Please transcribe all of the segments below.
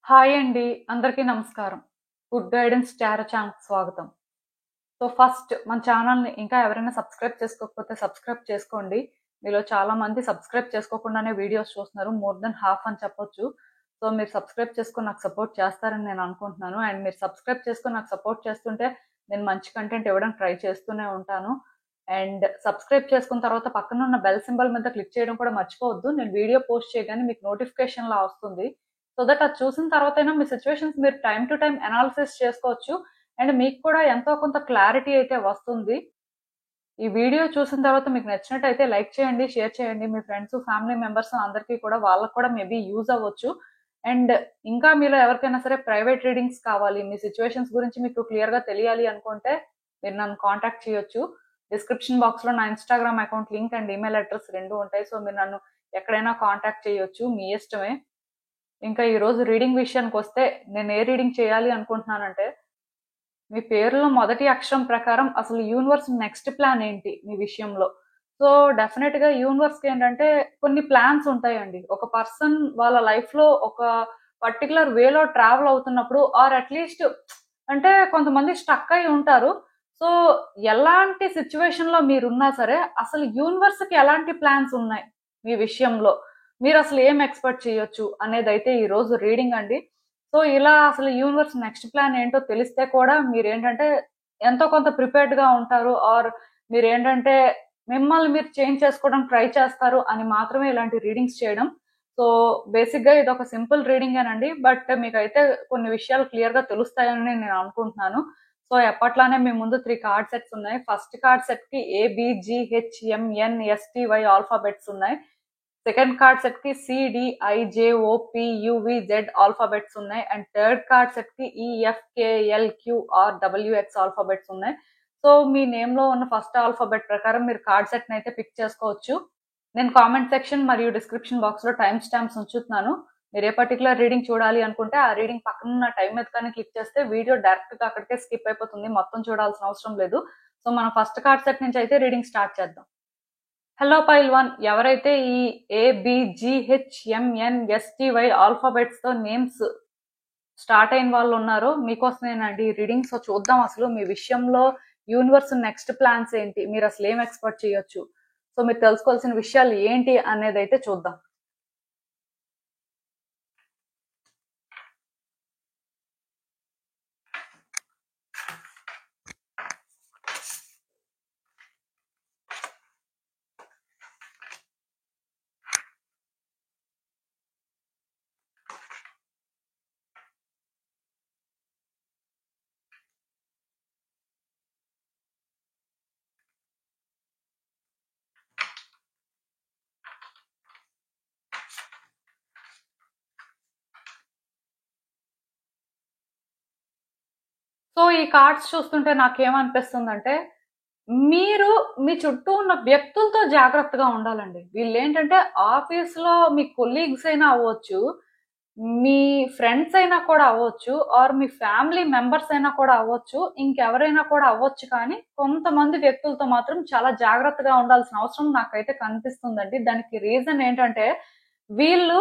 Hi అండి. అందరికీ నమస్కారం. గుడ్ గైడెన్స్ టారో ఛానల్‌కి స్వాగతం. సో, ఫస్ట్ మన ఛానల్‌ని ఇంకా ఎవరైనా సబ్స్క్రైబ్ చేసుకోకపోతే సబ్స్క్రైబ్ చేసుకోండి. మీలో చాలా మంది సబ్స్క్రైబ్ చేసుకోకుండానే వీడియోస్ చూస్తున్నారు. మోర్ దెన్ హాఫ్ అని చెప్పొచ్చు. సో, మీరు సబ్స్క్రైబ్ చేసుకొని నాకు సపోర్ట్ చేస్తారని నేను అనుకుంటున్నాను. అండ్ మీరు సబ్స్క్రైబ్ చేసుకొని నాకు సపోర్ట్ చేస్తుంటే నేను మంచి కంటెంట్ ఇవ్వడానికి ట్రై చేస్తూనే ఉంటాను. అండ్ సబ్స్క్రైబ్ చేసుకున్న తర్వాత పక్కన ఉన్న బెల్ సింబల్ మీద క్లిక్ చేయడం కూడా మర్చిపోవద్దు. నేను వీడియో పోస్ట్ చేయగానే మీకు నోటిఫికేషన్‌లా వస్తుంది. సో దట్ అది చూసిన తర్వాతైనా మీ సిచ్యువేషన్స్ మీరు టైం టు టైం అనాలిసిస్ చేసుకోవచ్చు. అండ్ మీకు కూడా ఎంతో కొంత క్లారిటీ అయితే వస్తుంది. ఈ వీడియో చూసిన తర్వాత మీకు నచ్చినట్టయితే లైక్ చేయండి, షేర్ చేయండి. మీ ఫ్రెండ్స్, ఫ్యామిలీ మెంబర్స్ అందరికీ కూడా వాళ్ళకి కూడా మేబీ యూజ్ అవ్వచ్చు. అండ్ ఇంకా మీలో ఎవరికైనా సరే ప్రైవేట్ రీడింగ్స్ కావాలి, మీ సిచ్యువేషన్స్ గురించి మీకు క్లియర్గా తెలియాలి అనుకుంటే మీరు నన్ను కాంటాక్ట్ చేయొచ్చు. డిస్క్రిప్షన్ బాక్స్లో నా Instagram account link and email address రెండు ఉంటాయి. సో మీరు నన్ను ఎక్కడైనా కాంటాక్ట్ చేయొచ్చు, మీ ఇష్టమే. ఇంకా ఈరోజు రీడింగ్ విషయానికి వస్తే నేను ఏ రీడింగ్ చేయాలి అనుకుంటున్నానంటే, మీ పేరులో మొదటి అక్షరం ప్రకారం అసలు యూనివర్స్ నెక్స్ట్ ప్లాన్ ఏంటి మీ విషయంలో. సో డెఫినెట్గా యూనివర్స్కి ఏంటంటే కొన్ని ప్లాన్స్ ఉంటాయండి. ఒక పర్సన్ వాళ్ళ లైఫ్లో ఒక పర్టికులర్ వేలో ట్రావెల్ అవుతున్నప్పుడు ఆర్ అట్లీస్ట్ అంటే కొంతమంది స్టక్ అయి ఉంటారు. సో ఎలాంటి సిచ్యువేషన్లో మీరున్నా సరే అసలు యూనివర్స్కి ఎలాంటి ప్లాన్స్ ఉన్నాయి మీ విషయంలో, మీరు అసలు ఏం ఎక్స్పెక్ట్ చేయొచ్చు అనేది అయితే ఈ రోజు రీడింగ్ అండి. సో ఇలా అసలు యూనివర్స్ నెక్స్ట్ ప్లాన్ ఏంటో తెలిస్తే కూడా మీరు ఏంటంటే ఎంతో కొంత ప్రిపేర్డ్ గా ఉంటారు, ఆర్ మీరు ఏంటంటే మిమ్మల్ని మీరు చేంజ్ చేసుకోవడానికి ట్రై చేస్తారు అని మాత్రమే ఇలాంటి రీడింగ్స్ చేయడం. సో బేసిక్ గా ఇది ఒక సింపుల్ రీడింగ్ ఏనండి, బట్ మీకైతే కొన్ని విషయాలు క్లియర్ గా తెలుస్తాయని నేను అనుకుంటున్నాను. సో ఎప్పట్లానే మీ ముందు 3 కార్డ్ సెట్స్ ఉన్నాయి. ఫస్ట్ కార్డ్ సెట్ కి ABGHMNSTY ఆల్ఫాబెట్స్ ఉన్నాయి. సెకండ్ కార్డ్ సెట్ కి CDIJOPUVZ ఆల్ఫాబెట్స్ ఉన్నాయి. అండ్ థర్డ్ కార్డ్ సెట్ కి EFKLQRWX ఆల్ఫాబెట్స్ ఉన్నాయి. సో మీ నేమ్ లో ఉన్న ఫస్ట్ ఆల్ఫాబెట్ ప్రకారం మీరు కార్డ్ సెట్ అయితే పిక్ చేసుకోవచ్చు. నేను కామెంట్ సెక్షన్ మరియు డిస్క్రిప్షన్ బాక్స్ లో టైం స్టాంప్స్ ఉంచుతున్నాను. మీరు ఏ పర్టికులర్ రీడింగ్ చూడాలి అనుకుంటే ఆ రీడింగ్ పక్కన ఉన్న టైం మీద కానీ క్లిక్ చేస్తే వీడియో డైరెక్ట్ గా అక్కడికే స్కిప్ అయిపోతుంది, మొత్తం చూడాల్సిన అవసరం లేదు. సో మనం ఫస్ట్ కార్డ్ సెట్ నుంచి అయితే రీడింగ్ స్టార్ట్ చేద్దాం. హలో పైల్ 1, ఎవరైతే ఈ ABGHMNSTY ఆల్ఫాబెట్స్ తో నేమ్స్ స్టార్ట్ అయిన వాళ్ళు ఉన్నారో మీకోసమేనండి రీడింగ్. సో చూద్దాం అసలు మీ విషయంలో యూనివర్స్ నెక్స్ట్ ప్లాన్స్ ఏంటి, మీరు అసలు ఏం ఎక్స్పెక్ట్ చేయొచ్చు, సో మీరు తెలుసుకోవాల్సిన విషయాలు ఏంటి అనేది అయితే చూద్దాం. సో ఈ కార్డ్స్ చూస్తుంటే నాకేమనిపిస్తుందంటే, మీరు మీ చుట్టూ ఉన్న వ్యక్తులతో జాగ్రత్తగా ఉండాలండి. వీళ్ళు ఏంటంటే ఆఫీస్లో మీ కొలీగ్స్ అయినా అవ్వచ్చు, మీ ఫ్రెండ్స్ అయినా కూడా అవ్వచ్చు, ఆర్ మీ ఫ్యామిలీ మెంబర్స్ అయినా కూడా అవ్వచ్చు, ఇంకెవరైనా కూడా అవ్వచ్చు. కానీ కొంతమంది వ్యక్తులతో మాత్రం చాలా జాగ్రత్తగా ఉండాల్సిన అవసరం నాకైతే కనిపిస్తుందండి. దానికి రీజన్ ఏంటంటే, వీళ్ళు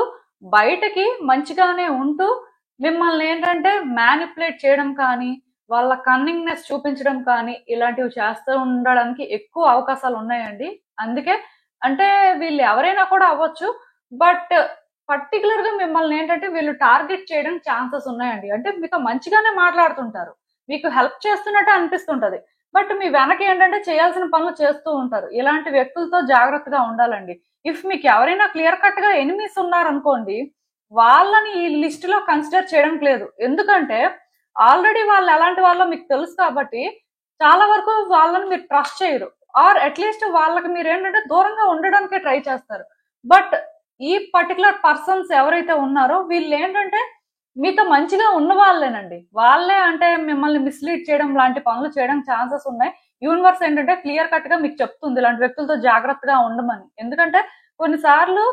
బయటకి మంచిగానే ఉంటూ మిమ్మల్ని ఏంటంటే మ్యానిపులేట్ చేయడం కానీ, వాళ్ళ కన్నింగ్నెస్ చూపించడం కానీ ఇలాంటివి చేస్తూ ఉండడానికి ఎక్కువ అవకాశాలు ఉన్నాయండి. అందుకే అంటే వీళ్ళు ఎవరైనా కూడా అవ్వచ్చు, బట్ పర్టికులర్ గా మిమ్మల్ని ఏంటంటే వీళ్ళు టార్గెట్ చేయడానికి ఛాన్సెస్ ఉన్నాయండి. అంటే మీతో మంచిగానే మాట్లాడుతుంటారు, మీకు హెల్ప్ చేస్తున్నట్టు అనిపిస్తుంటది, బట్ మీ వెనక ఏంటంటే చేయాల్సిన పనులు చేస్తూ ఉంటారు. ఇలాంటి వ్యక్తులతో జాగ్రత్తగా ఉండాలండి. ఇఫ్ మీకు ఎవరైనా క్లియర్ కట్ గా ఎనిమీస్ ఉన్నారనుకోండి, వాళ్ళని ఈ లిస్ట్ లో కన్సిడర్ చేయడానికి లేదు. ఎందుకంటే ఆల్రెడీ వాళ్ళు ఎలాంటి వాళ్ళో మీకు తెలుసు కాబట్టి చాలా వరకు వాళ్ళని మీరు ట్రస్ట్ చేయరు, ఆర్ అట్లీస్ట్ వాళ్ళకి మీరు ఏంటంటే దూరంగా ఉండడానికే ట్రై చేస్తారు. బట్ ఈ పర్టికులర్ పర్సన్స్ ఎవరైతే ఉన్నారో వీళ్ళు ఏంటంటే మీతో మంచిగా ఉన్న వాళ్ళేనండి. వాళ్ళే అంటే మిమ్మల్ని మిస్లీడ్ చేయడం లాంటి పనులు చేయడం ఛాన్సెస్ ఉన్నాయి. యూనివర్స్ ఏంటంటే క్లియర్ కట్ గా మీకు చెప్తుంది ఇలాంటి వ్యక్తులతో జాగ్రత్తగా ఉండమని. ఎందుకంటే కొన్నిసార్లు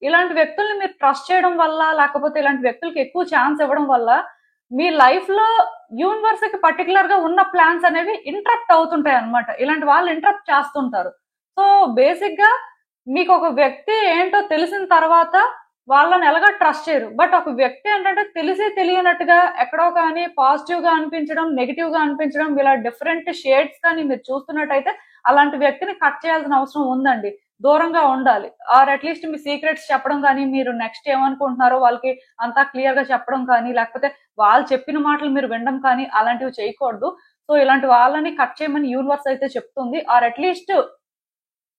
ఇలాంటి వ్యక్తుల్ని మీరు ట్రస్ట్ చేయడం వల్ల, లేకపోతే ఇలాంటి వ్యక్తులకి ఎక్కువ ఛాన్స్ ఇవ్వడం వల్ల మీ లైఫ్ లో యూనివర్స్ కి పర్టికులర్ గా ఉన్న ప్లాన్స్ అనేవి ఇంటరప్ట్ అవుతుంటాయి అన్నమాట. ఇలాంటి వాళ్ళు ఇంటరప్ట్ చేస్తుంటారు. సో బేసిక్ గా మీకు ఒక వ్యక్తి ఏంటో తెలిసిన తర్వాత వాళ్ళని ఎలాగో ట్రస్ట్ చేయరు. బట్ ఒక వ్యక్తి ఏంటంటే తెలిసి తెలియనట్టుగా ఎక్కడో కానీ పాజిటివ్ గా అనిపించడం, నెగిటివ్ గా అనిపించడం, ఇలా డిఫరెంట్ షేడ్స్ కానీ మీరు చూస్తున్నట్టయితే అలాంటి వ్యక్తిని కట్ చేయాల్సిన అవసరం ఉందండి. దూరంగా ఉండాలి. ఆర్ అట్లీస్ట్ మీ సీక్రెట్స్ చెప్పడం కానీ, మీరు నెక్స్ట్ ఏమనుకుంటున్నారో వాళ్ళకి అంతా క్లియర్ గా చెప్పడం కానీ, లేకపోతే వాళ్ళు చెప్పిన మాటలు మీరు వినడం కానీ అలాంటివి చేయకూడదు. సో ఇలాంటి వాళ్ళని కట్ చేయమని యూనివర్స్ అయితే చెప్తుంది. ఆర్ అట్లీస్ట్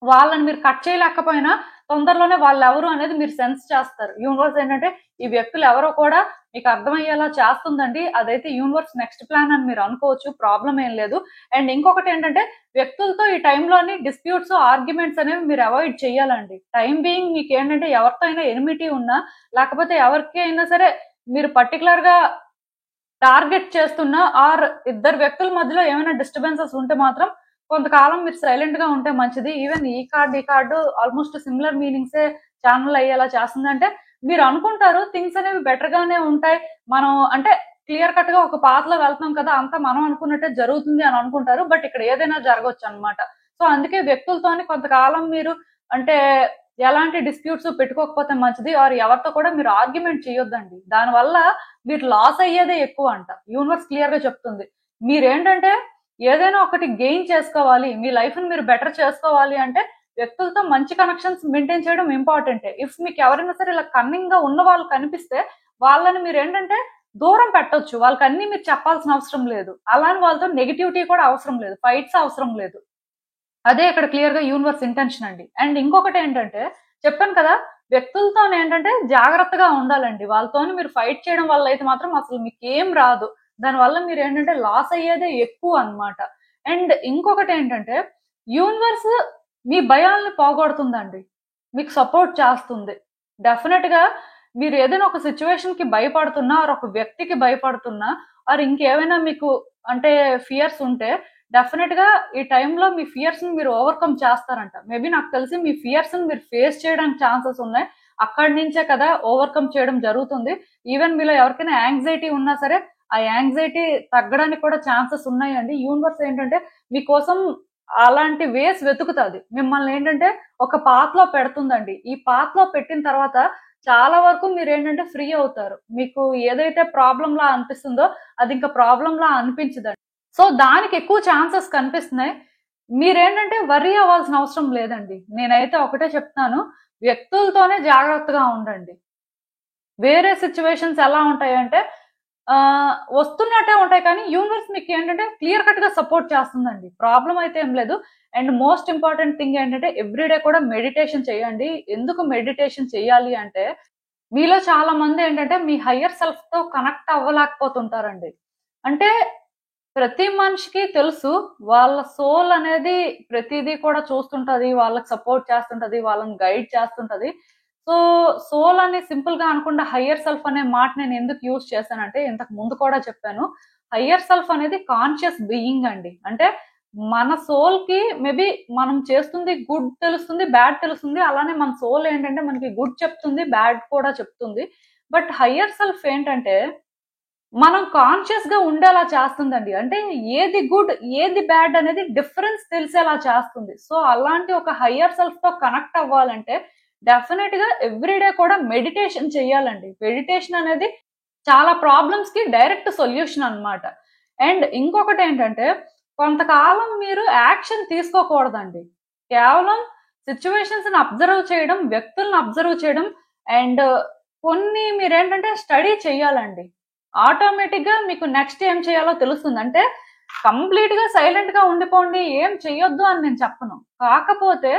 వాళ్ళని మీరు కట్ చేయలేకపోయినా తొందరలోనే వాళ్ళు ఎవరు అనేది మీరు సెన్స్ చేస్తారు. యూనివర్స్ ఏంటంటే ఈ వ్యక్తులు ఎవరో కూడా మీకు అర్థమయ్యేలా చేస్తుందండి. అదైతే యూనివర్స్ నెక్స్ట్ ప్లాన్ అని మీరు అనుకోవచ్చు, ప్రాబ్లం ఏం లేదు. అండ్ ఇంకొకటి ఏంటంటే వ్యక్తులతో ఈ టైంలోని డిస్ప్యూట్స్, ఆర్గ్యుమెంట్స్ అనేవి మీరు అవాయిడ్ చేయాలండి. టైం బీయింగ్ మీకు ఏంటంటే ఎవరితో అయినా ఎనిమిటీ ఉన్నా, లేకపోతే ఎవరికి అయినా సరే మీరు పర్టికులర్ గా టార్గెట్ చేస్తున్నా, ఆర్ ఇద్దరు వ్యక్తుల మధ్యలో ఏమైనా డిస్టర్బెన్సెస్ ఉంటే మాత్రం కొంతకాలం మీరు సైలెంట్ గా ఉంటే మంచిది. ఈవెన్ ఈ కార్డు ఆల్మోస్ట్ సిమిలర్ మీనింగ్సే ఛానల్ అయ్యేలా చేస్తుంది. అంటే మీరు అనుకుంటారు థింగ్స్ అనేవి బెటర్ గానే ఉంటాయి, మనం అంటే క్లియర్ కట్ గా ఒక పాత్రలో వెళ్తున్నాం కదా, అంతా మనం అనుకున్నట్టే జరుగుతుంది అని అనుకుంటారు. బట్ ఇక్కడ ఏదైనా జరగవచ్చు అనమాట. సో అందుకే వ్యక్తులతోని కొంతకాలం మీరు అంటే ఎలాంటి డిస్ప్యూట్స్ పెట్టుకోకపోతే మంచిది. ఆర్ ఎవరితో కూడా మీరు ఆర్గ్యుమెంట్ చేయొద్దండి. దానివల్ల మీరు లాస్ అయ్యేదే ఎక్కువ అంట. యూనివర్స్ క్లియర్ గా చెప్తుంది. మీరేంటంటే ఏదైనా ఒకటి గెయిన్ చేసుకోవాలి, మీ లైఫ్ ని మీరు బెటర్ చేసుకోవాలి అంటే వ్యక్తులతో మంచి కనెక్షన్స్ మెయింటైన్ చేయడం ఇంపార్టెంటే. ఇఫ్ మీకు ఎవరైనా సరే ఇలా కన్నింగ్ గా ఉన్న వాళ్ళు కనిపిస్తే వాళ్ళని మీరు ఏంటంటే దూరం పెట్టొచ్చు. వాళ్ళకి అన్ని మీరు చెప్పాల్సిన అవసరం లేదు. అలానే వాళ్ళతో నెగిటివిటీ కూడా అవసరం లేదు, ఫైట్స్ అవసరం లేదు. అదే ఇక్కడ క్లియర్ గా యూనివర్స్ ఇంటెన్షన్ అండి. అండ్ ఇంకొకటి ఏంటంటే చెప్పాను కదా, వ్యక్తులతో ఏంటంటే జాగ్రత్తగా ఉండాలండి. వాళ్ళతో మీరు ఫైట్ చేయడం వల్ల అయితే మాత్రం అసలు మీకు ఏం రాదు. దానివల్ల మీరు ఏంటంటే లాస్ అయ్యేదే ఎక్కువ అన్నమాట. అండ్ ఇంకొకటి ఏంటంటే యూనివర్స్ మీ భయాల్ని పోగొడుతుందండి, మీకు సపోర్ట్ చేస్తుంది. డెఫినెట్ గా మీరు ఏదైనా ఒక సిచ్యువేషన్ కి భయపడుతున్నా, ఆర్ ఒక వ్యక్తికి భయపడుతున్నా, ఆర్ ఇంకేమైనా మీకు అంటే ఫియర్స్ ఉంటే డెఫినెట్ గా ఈ టైంలో మీ ఫియర్స్ ని మీరు ఓవర్కమ్ చేస్తారంట. మేబీ నాకు తెలిసి మీ ఫియర్స్ ని మీరు ఫేస్ చేయడానికి ఛాన్సెస్ ఉన్నాయి. అక్కడి నుంచే కదా ఓవర్కమ్ చేయడం జరుగుతుంది. ఈవెన్ మీలో ఎవరికైనా యాంగ్జైటీ ఉన్నా సరే ఆ యాంగ్జైటీ తగ్గడానికి కూడా ఛాన్సెస్ ఉన్నాయండి. యూనివర్స్ ఏంటంటే మీకోసం అలాంటి వేస్ వెతుకుతుంది. మిమ్మల్ని ఏంటంటే ఒక పాత్ లో పెడుతుందండి. ఈ పాత్ లో పెట్టిన తర్వాత చాలా వరకు మీరు ఏంటంటే ఫ్రీ అవుతారు. మీకు ఏదైతే ప్రాబ్లం లా అనిపిస్తుందో అది ఇంకా ప్రాబ్లం లా అనిపించదండి. సో దానికి ఎక్కువ ఛాన్సెస్ కనిపిస్తున్నాయి. మీరేంటంటే వర్రీ అవ్వాల్సిన అవసరం లేదండి. నేనైతే ఒకటే చెప్తాను, వ్యక్తులతోనే జాగ్రత్తగా ఉండండి. వేరే సిచ్యువేషన్స్ ఎలా ఉంటాయంటే వస్తున్నట్టే ఉంటాయి, కానీ యూనివర్స్ మీకు ఏంటంటే క్లియర్ కట్ గా సపోర్ట్ చేస్తుందండి. ప్రాబ్లం అయితే ఏం లేదు. అండ్ మోస్ట్ ఇంపార్టెంట్ థింగ్ ఏంటంటే ఎవ్రీడే కూడా మెడిటేషన్ చేయండి. ఎందుకు మెడిటేషన్ చేయాలి అంటే మీలో చాలా మంది ఏంటంటే మీ హయ్యర్ సెల్ఫ్ తో కనెక్ట్ అవ్వలేకపోతుంటారండి. అంటే ప్రతి మనిషికి తెలుసు వాళ్ళ సోల్ అనేది ప్రతిదీ కూడా చూస్తుంటది, వాళ్ళకి సపోర్ట్ చేస్తుంటది, వాళ్ళని గైడ్ చేస్తుంటది. సో సోల్ అని సింపుల్ గా అనుకుంటే హయ్యర్ సెల్ఫ్ అనే మాట నేను ఎందుకు యూజ్ చేశానంటే ఇంతకు ముందు కూడా చెప్పాను. హయ్యర్ సెల్ఫ్ అనేది కాన్షియస్ బీయింగ్ అండి. అంటే మన సోల్ కి మేబీ మనం చేస్తుంది గుడ్ తెలుస్తుంది, బ్యాడ్ తెలుస్తుంది. అలానే మన సోల్ ఏంటంటే మనకి గుడ్ చెప్తుంది, బ్యాడ్ కూడా చెప్తుంది. బట్ హయ్యర్ సెల్ఫ్ ఏంటంటే మనం కాన్షియస్ గా ఉండేలా చేస్తుందండి. అంటే ఏది గుడ్ ఏది బ్యాడ్ అనేది డిఫరెన్స్ తెలిసేలా చేస్తుంది. సో అలాంటి ఒక హయ్యర్ సెల్ఫ్ తో కనెక్ట్ అవ్వాలంటే డెఫినెట్ గా ఎవ్రీడే కూడా మెడిటేషన్ చేయాలండి. మెడిటేషన్ అనేది చాలా ప్రాబ్లమ్స్ కి డైరెక్ట్ సొల్యూషన్ అన్నమాట. అండ్ ఇంకొకటి ఏంటంటే కొంతకాలం మీరు యాక్షన్ తీసుకోకూడదండి. కేవలం సిచ్యువేషన్స్ ని అబ్జర్వ్ చేయడం, వ్యక్తులను అబ్జర్వ్ చేయడం, అండ్ కొన్ని మీరేంటంటే స్టడీ చేయాలండి. ఆటోమేటిక్ గా మీకు నెక్స్ట్ ఏం చేయాలో తెలుస్తుంది. అంటే కంప్లీట్ గా సైలెంట్ గా ఉండిపోండి, ఏం చెయ్యొద్దు అని నేను చెప్పను. కాకపోతే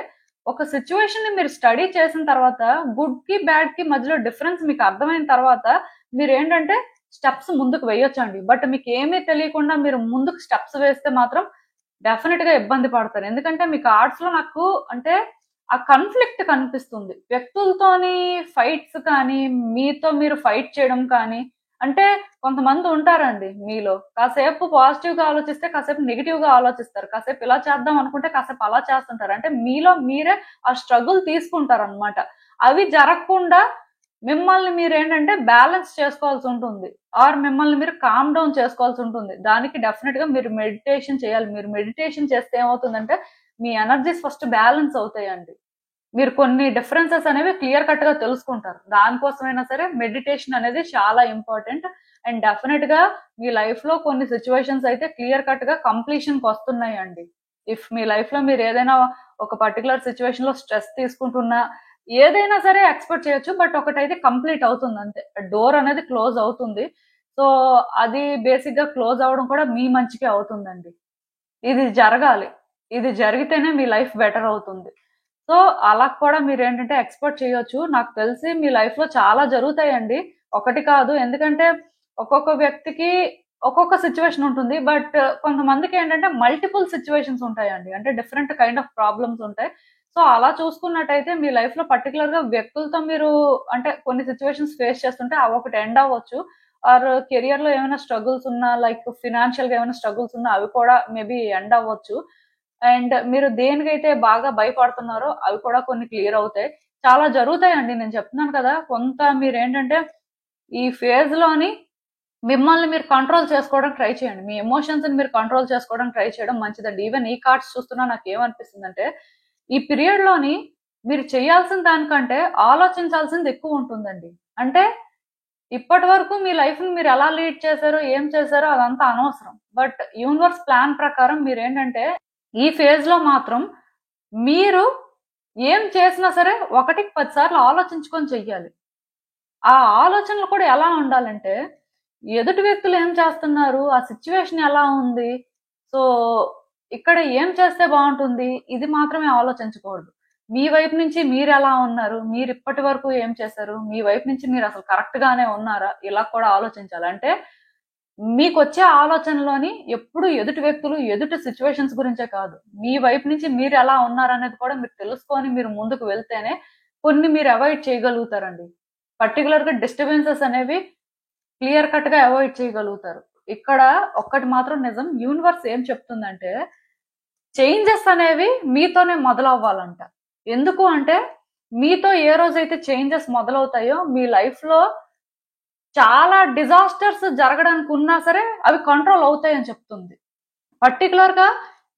ఒక సిచ్యువేషన్ ని మీరు స్టడీ చేసిన తర్వాత గుడ్ కి బ్యాడ్ కి మధ్యలో డిఫరెన్స్ మీకు అర్థమైన తర్వాత మీరు ఏంటంటే స్టెప్స్ ముందుకు వేయొచ్చండి. బట్ మీకు ఏమీ తెలియకుండా మీరు ముందుకు స్టెప్స్ వేస్తే మాత్రం డెఫినెట్ గా ఇబ్బంది పడతారు. ఎందుకంటే మీకు ఆర్ట్స్ లో నాకు అంటే ఆ కాన్ఫ్లిక్ట్ కనిపిస్తుంది. వ్యక్తులతోని ఫైట్స్ కానీ, మీతో మీరు ఫైట్ చేయడం కానీ. అంటే కొంతమంది ఉంటారండి మీలో, కాసేపు పాజిటివ్ గా ఆలోచిస్తే కాసేపు నెగిటివ్ గా ఆలోచిస్తారు, కాసేపు ఇలా చేద్దాం అనుకుంటే కాసేపు అలా చేస్తుంటారు. అంటే మీలో మీరే ఆ స్ట్రగుల్ తీసుకుంటారు అనమాట. అవి జరగకుండా మిమ్మల్ని మీరు ఏంటంటే బ్యాలెన్స్ చేసుకోవాల్సి ఉంటుంది, ఆర్ మిమ్మల్ని మీరు కామ్ డౌన్ చేసుకోవాల్సి ఉంటుంది. దానికి డెఫినెట్ గా మీరు మెడిటేషన్ చేయాలి. మీరు మెడిటేషన్ చేస్తే ఏమవుతుందంటే మీ ఎనర్జీస్ ఫస్ట్ బ్యాలెన్స్ అవుతాయండి. మీరు కొన్ని డిఫరెన్సెస్ అనేవి క్లియర్ కట్ గా తెలుసుకుంటారు. దానికోసమైనా సరే మెడిటేషన్ అనేది చాలా ఇంపార్టెంట్. అండ్ డెఫినెట్ గా మీ లైఫ్ లో కొన్ని సిచ్యువేషన్స్ అయితే క్లియర్ కట్ గా కంప్లీషన్ కి వస్తున్నాయండి. ఇఫ్ మీ లైఫ్ లో మీరు ఏదైనా ఒక పర్టికులర్ సిచ్యువేషన్ లో స్ట్రెస్ తీసుకుంటున్నా ఏదైనా సరే ఎక్స్పెక్ట్ చేయొచ్చు, బట్ ఒకటైతే కంప్లీట్ అవుతుంది అంతే. డోర్ అనేది క్లోజ్ అవుతుంది. సో అది బేసిక్ గా క్లోజ్ అవడం కూడా మీ మంచికే అవుతుందండి. ఇది జరగాలి. ఇది జరిగితేనే మీ లైఫ్ బెటర్ అవుతుంది. సో అలా కూడా మీరు ఏంటంటే ఎక్స్పెక్ట్ చేయొచ్చు. నాకు తెలిసి మీ లైఫ్ లో చాలా జరుగుతాయండి, ఒకటి కాదు. ఎందుకంటే ఒక్కొక్క వ్యక్తికి ఒక్కొక్క సిచ్యువేషన్ ఉంటుంది. బట్ కొంతమందికి ఏంటంటే మల్టిపుల్ సిచ్యువేషన్స్ ఉంటాయండి. అంటే డిఫరెంట్ కైండ్ ఆఫ్ ప్రాబ్లమ్స్ ఉంటాయి. సో అలా చూసుకున్నట్టయితే మీ లైఫ్ లో పర్టికులర్ గా వ్యక్తులతో మీరు అంటే కొన్ని సిచ్యువేషన్స్ ఫేస్ చేస్తుంటే అవి ఒకటి ఎండ్ అవ్వచ్చు. ఆర్ కెరియర్ లో ఏమైనా స్ట్రగుల్స్ ఉన్నా, లైక్ ఫినాన్షియల్ గా ఏమైనా స్ట్రగుల్స్ ఉన్నా అవి కూడా మేబీ ఎండ్ అవ్వచ్చు. అండ్ మీరు దేనికైతే బాగా భయపడుతున్నారో అవి కూడా కొన్ని క్లియర్ అవుతాయి. చాలా జరుగుతాయండి, నేను చెప్తున్నాను కదా. కొంత మీరేంటంటే ఈ ఫేజ్ లోని మిమ్మల్ని మీరు కంట్రోల్ చేసుకోవడానికి ట్రై చేయండి. మీ ఎమోషన్స్ ని మీరు కంట్రోల్ చేసుకోవడానికి ట్రై చేయడం మంచిదండి. ఈవెన్ ఈ కార్డ్స్ చూస్తున్నా నాకు ఏమనిపిస్తుందంటే ఈ పీరియడ్ లోని మీరు చేయాల్సిన దానికంటే ఆలోచించాల్సింది ఎక్కువ ఉంటుందండి. అంటే ఇప్పటి వరకు మీ లైఫ్ ని మీరు ఎలా లీడ్ చేశారో ఏం చేశారో అదంతా అనవసరం. బట్ యూనివర్స్ ప్లాన్ ప్రకారం మీరేంటంటే ఈ ఫేజ్ లో మాత్రం మీరు ఏం చేసినా సరే ఒకటికి 10 సార్లు ఆలోచించుకొని చెయ్యాలి. ఆ ఆలోచనలు కూడా ఎలా ఉండాలంటే ఎదుటి వ్యక్తులు ఏం చేస్తున్నారు, ఆ సిచ్యువేషన్ ఎలా ఉంది, సో ఇక్కడ ఏం చేస్తే బాగుంటుంది, ఇది మాత్రమే ఆలోచించకూడదు. మీ వైపు నుంచి మీరు ఎలా ఉన్నారు, మీరు ఇప్పటి వరకు ఏం చేశారు, మీ వైపు నుంచి మీరు అసలు కరెక్ట్ గానే ఉన్నారా, ఇలా కూడా ఆలోచించాలి. అంటే మీకు వచ్చే ఆలోచనలోని ఎప్పుడు ఎదుటి వ్యక్తులు ఎదుటి సిచ్యువేషన్స్ గురించే కాదు, మీ వైపు నుంచి మీరు ఎలా ఉన్నారనేది కూడా మీరు తెలుసుకొని మీరు ముందుకు వెళ్తేనే కొన్ని మీరు అవాయిడ్ చేయగలుగుతారండి. పర్టికులర్ గా డిస్టర్బెన్సెస్ అనేవి క్లియర్ కట్ గా అవాయిడ్ చేయగలుగుతారు. ఇక్కడ ఒక్కటి మాత్రం నిజం, యూనివర్స్ ఏం చెప్తుందంటే చేంజెస్ అనేవి మీతోనే మొదలవ్వాలంట. ఎందుకు అంటే మీతో ఏ రోజైతే చేంజెస్ మొదలవుతాయో మీ లైఫ్ లో చాలా డిజాస్టర్స్ జరగడానికి ఉన్నా సరే అవి కంట్రోల్ అవుతాయని చెప్తుంది. పర్టికులర్ గా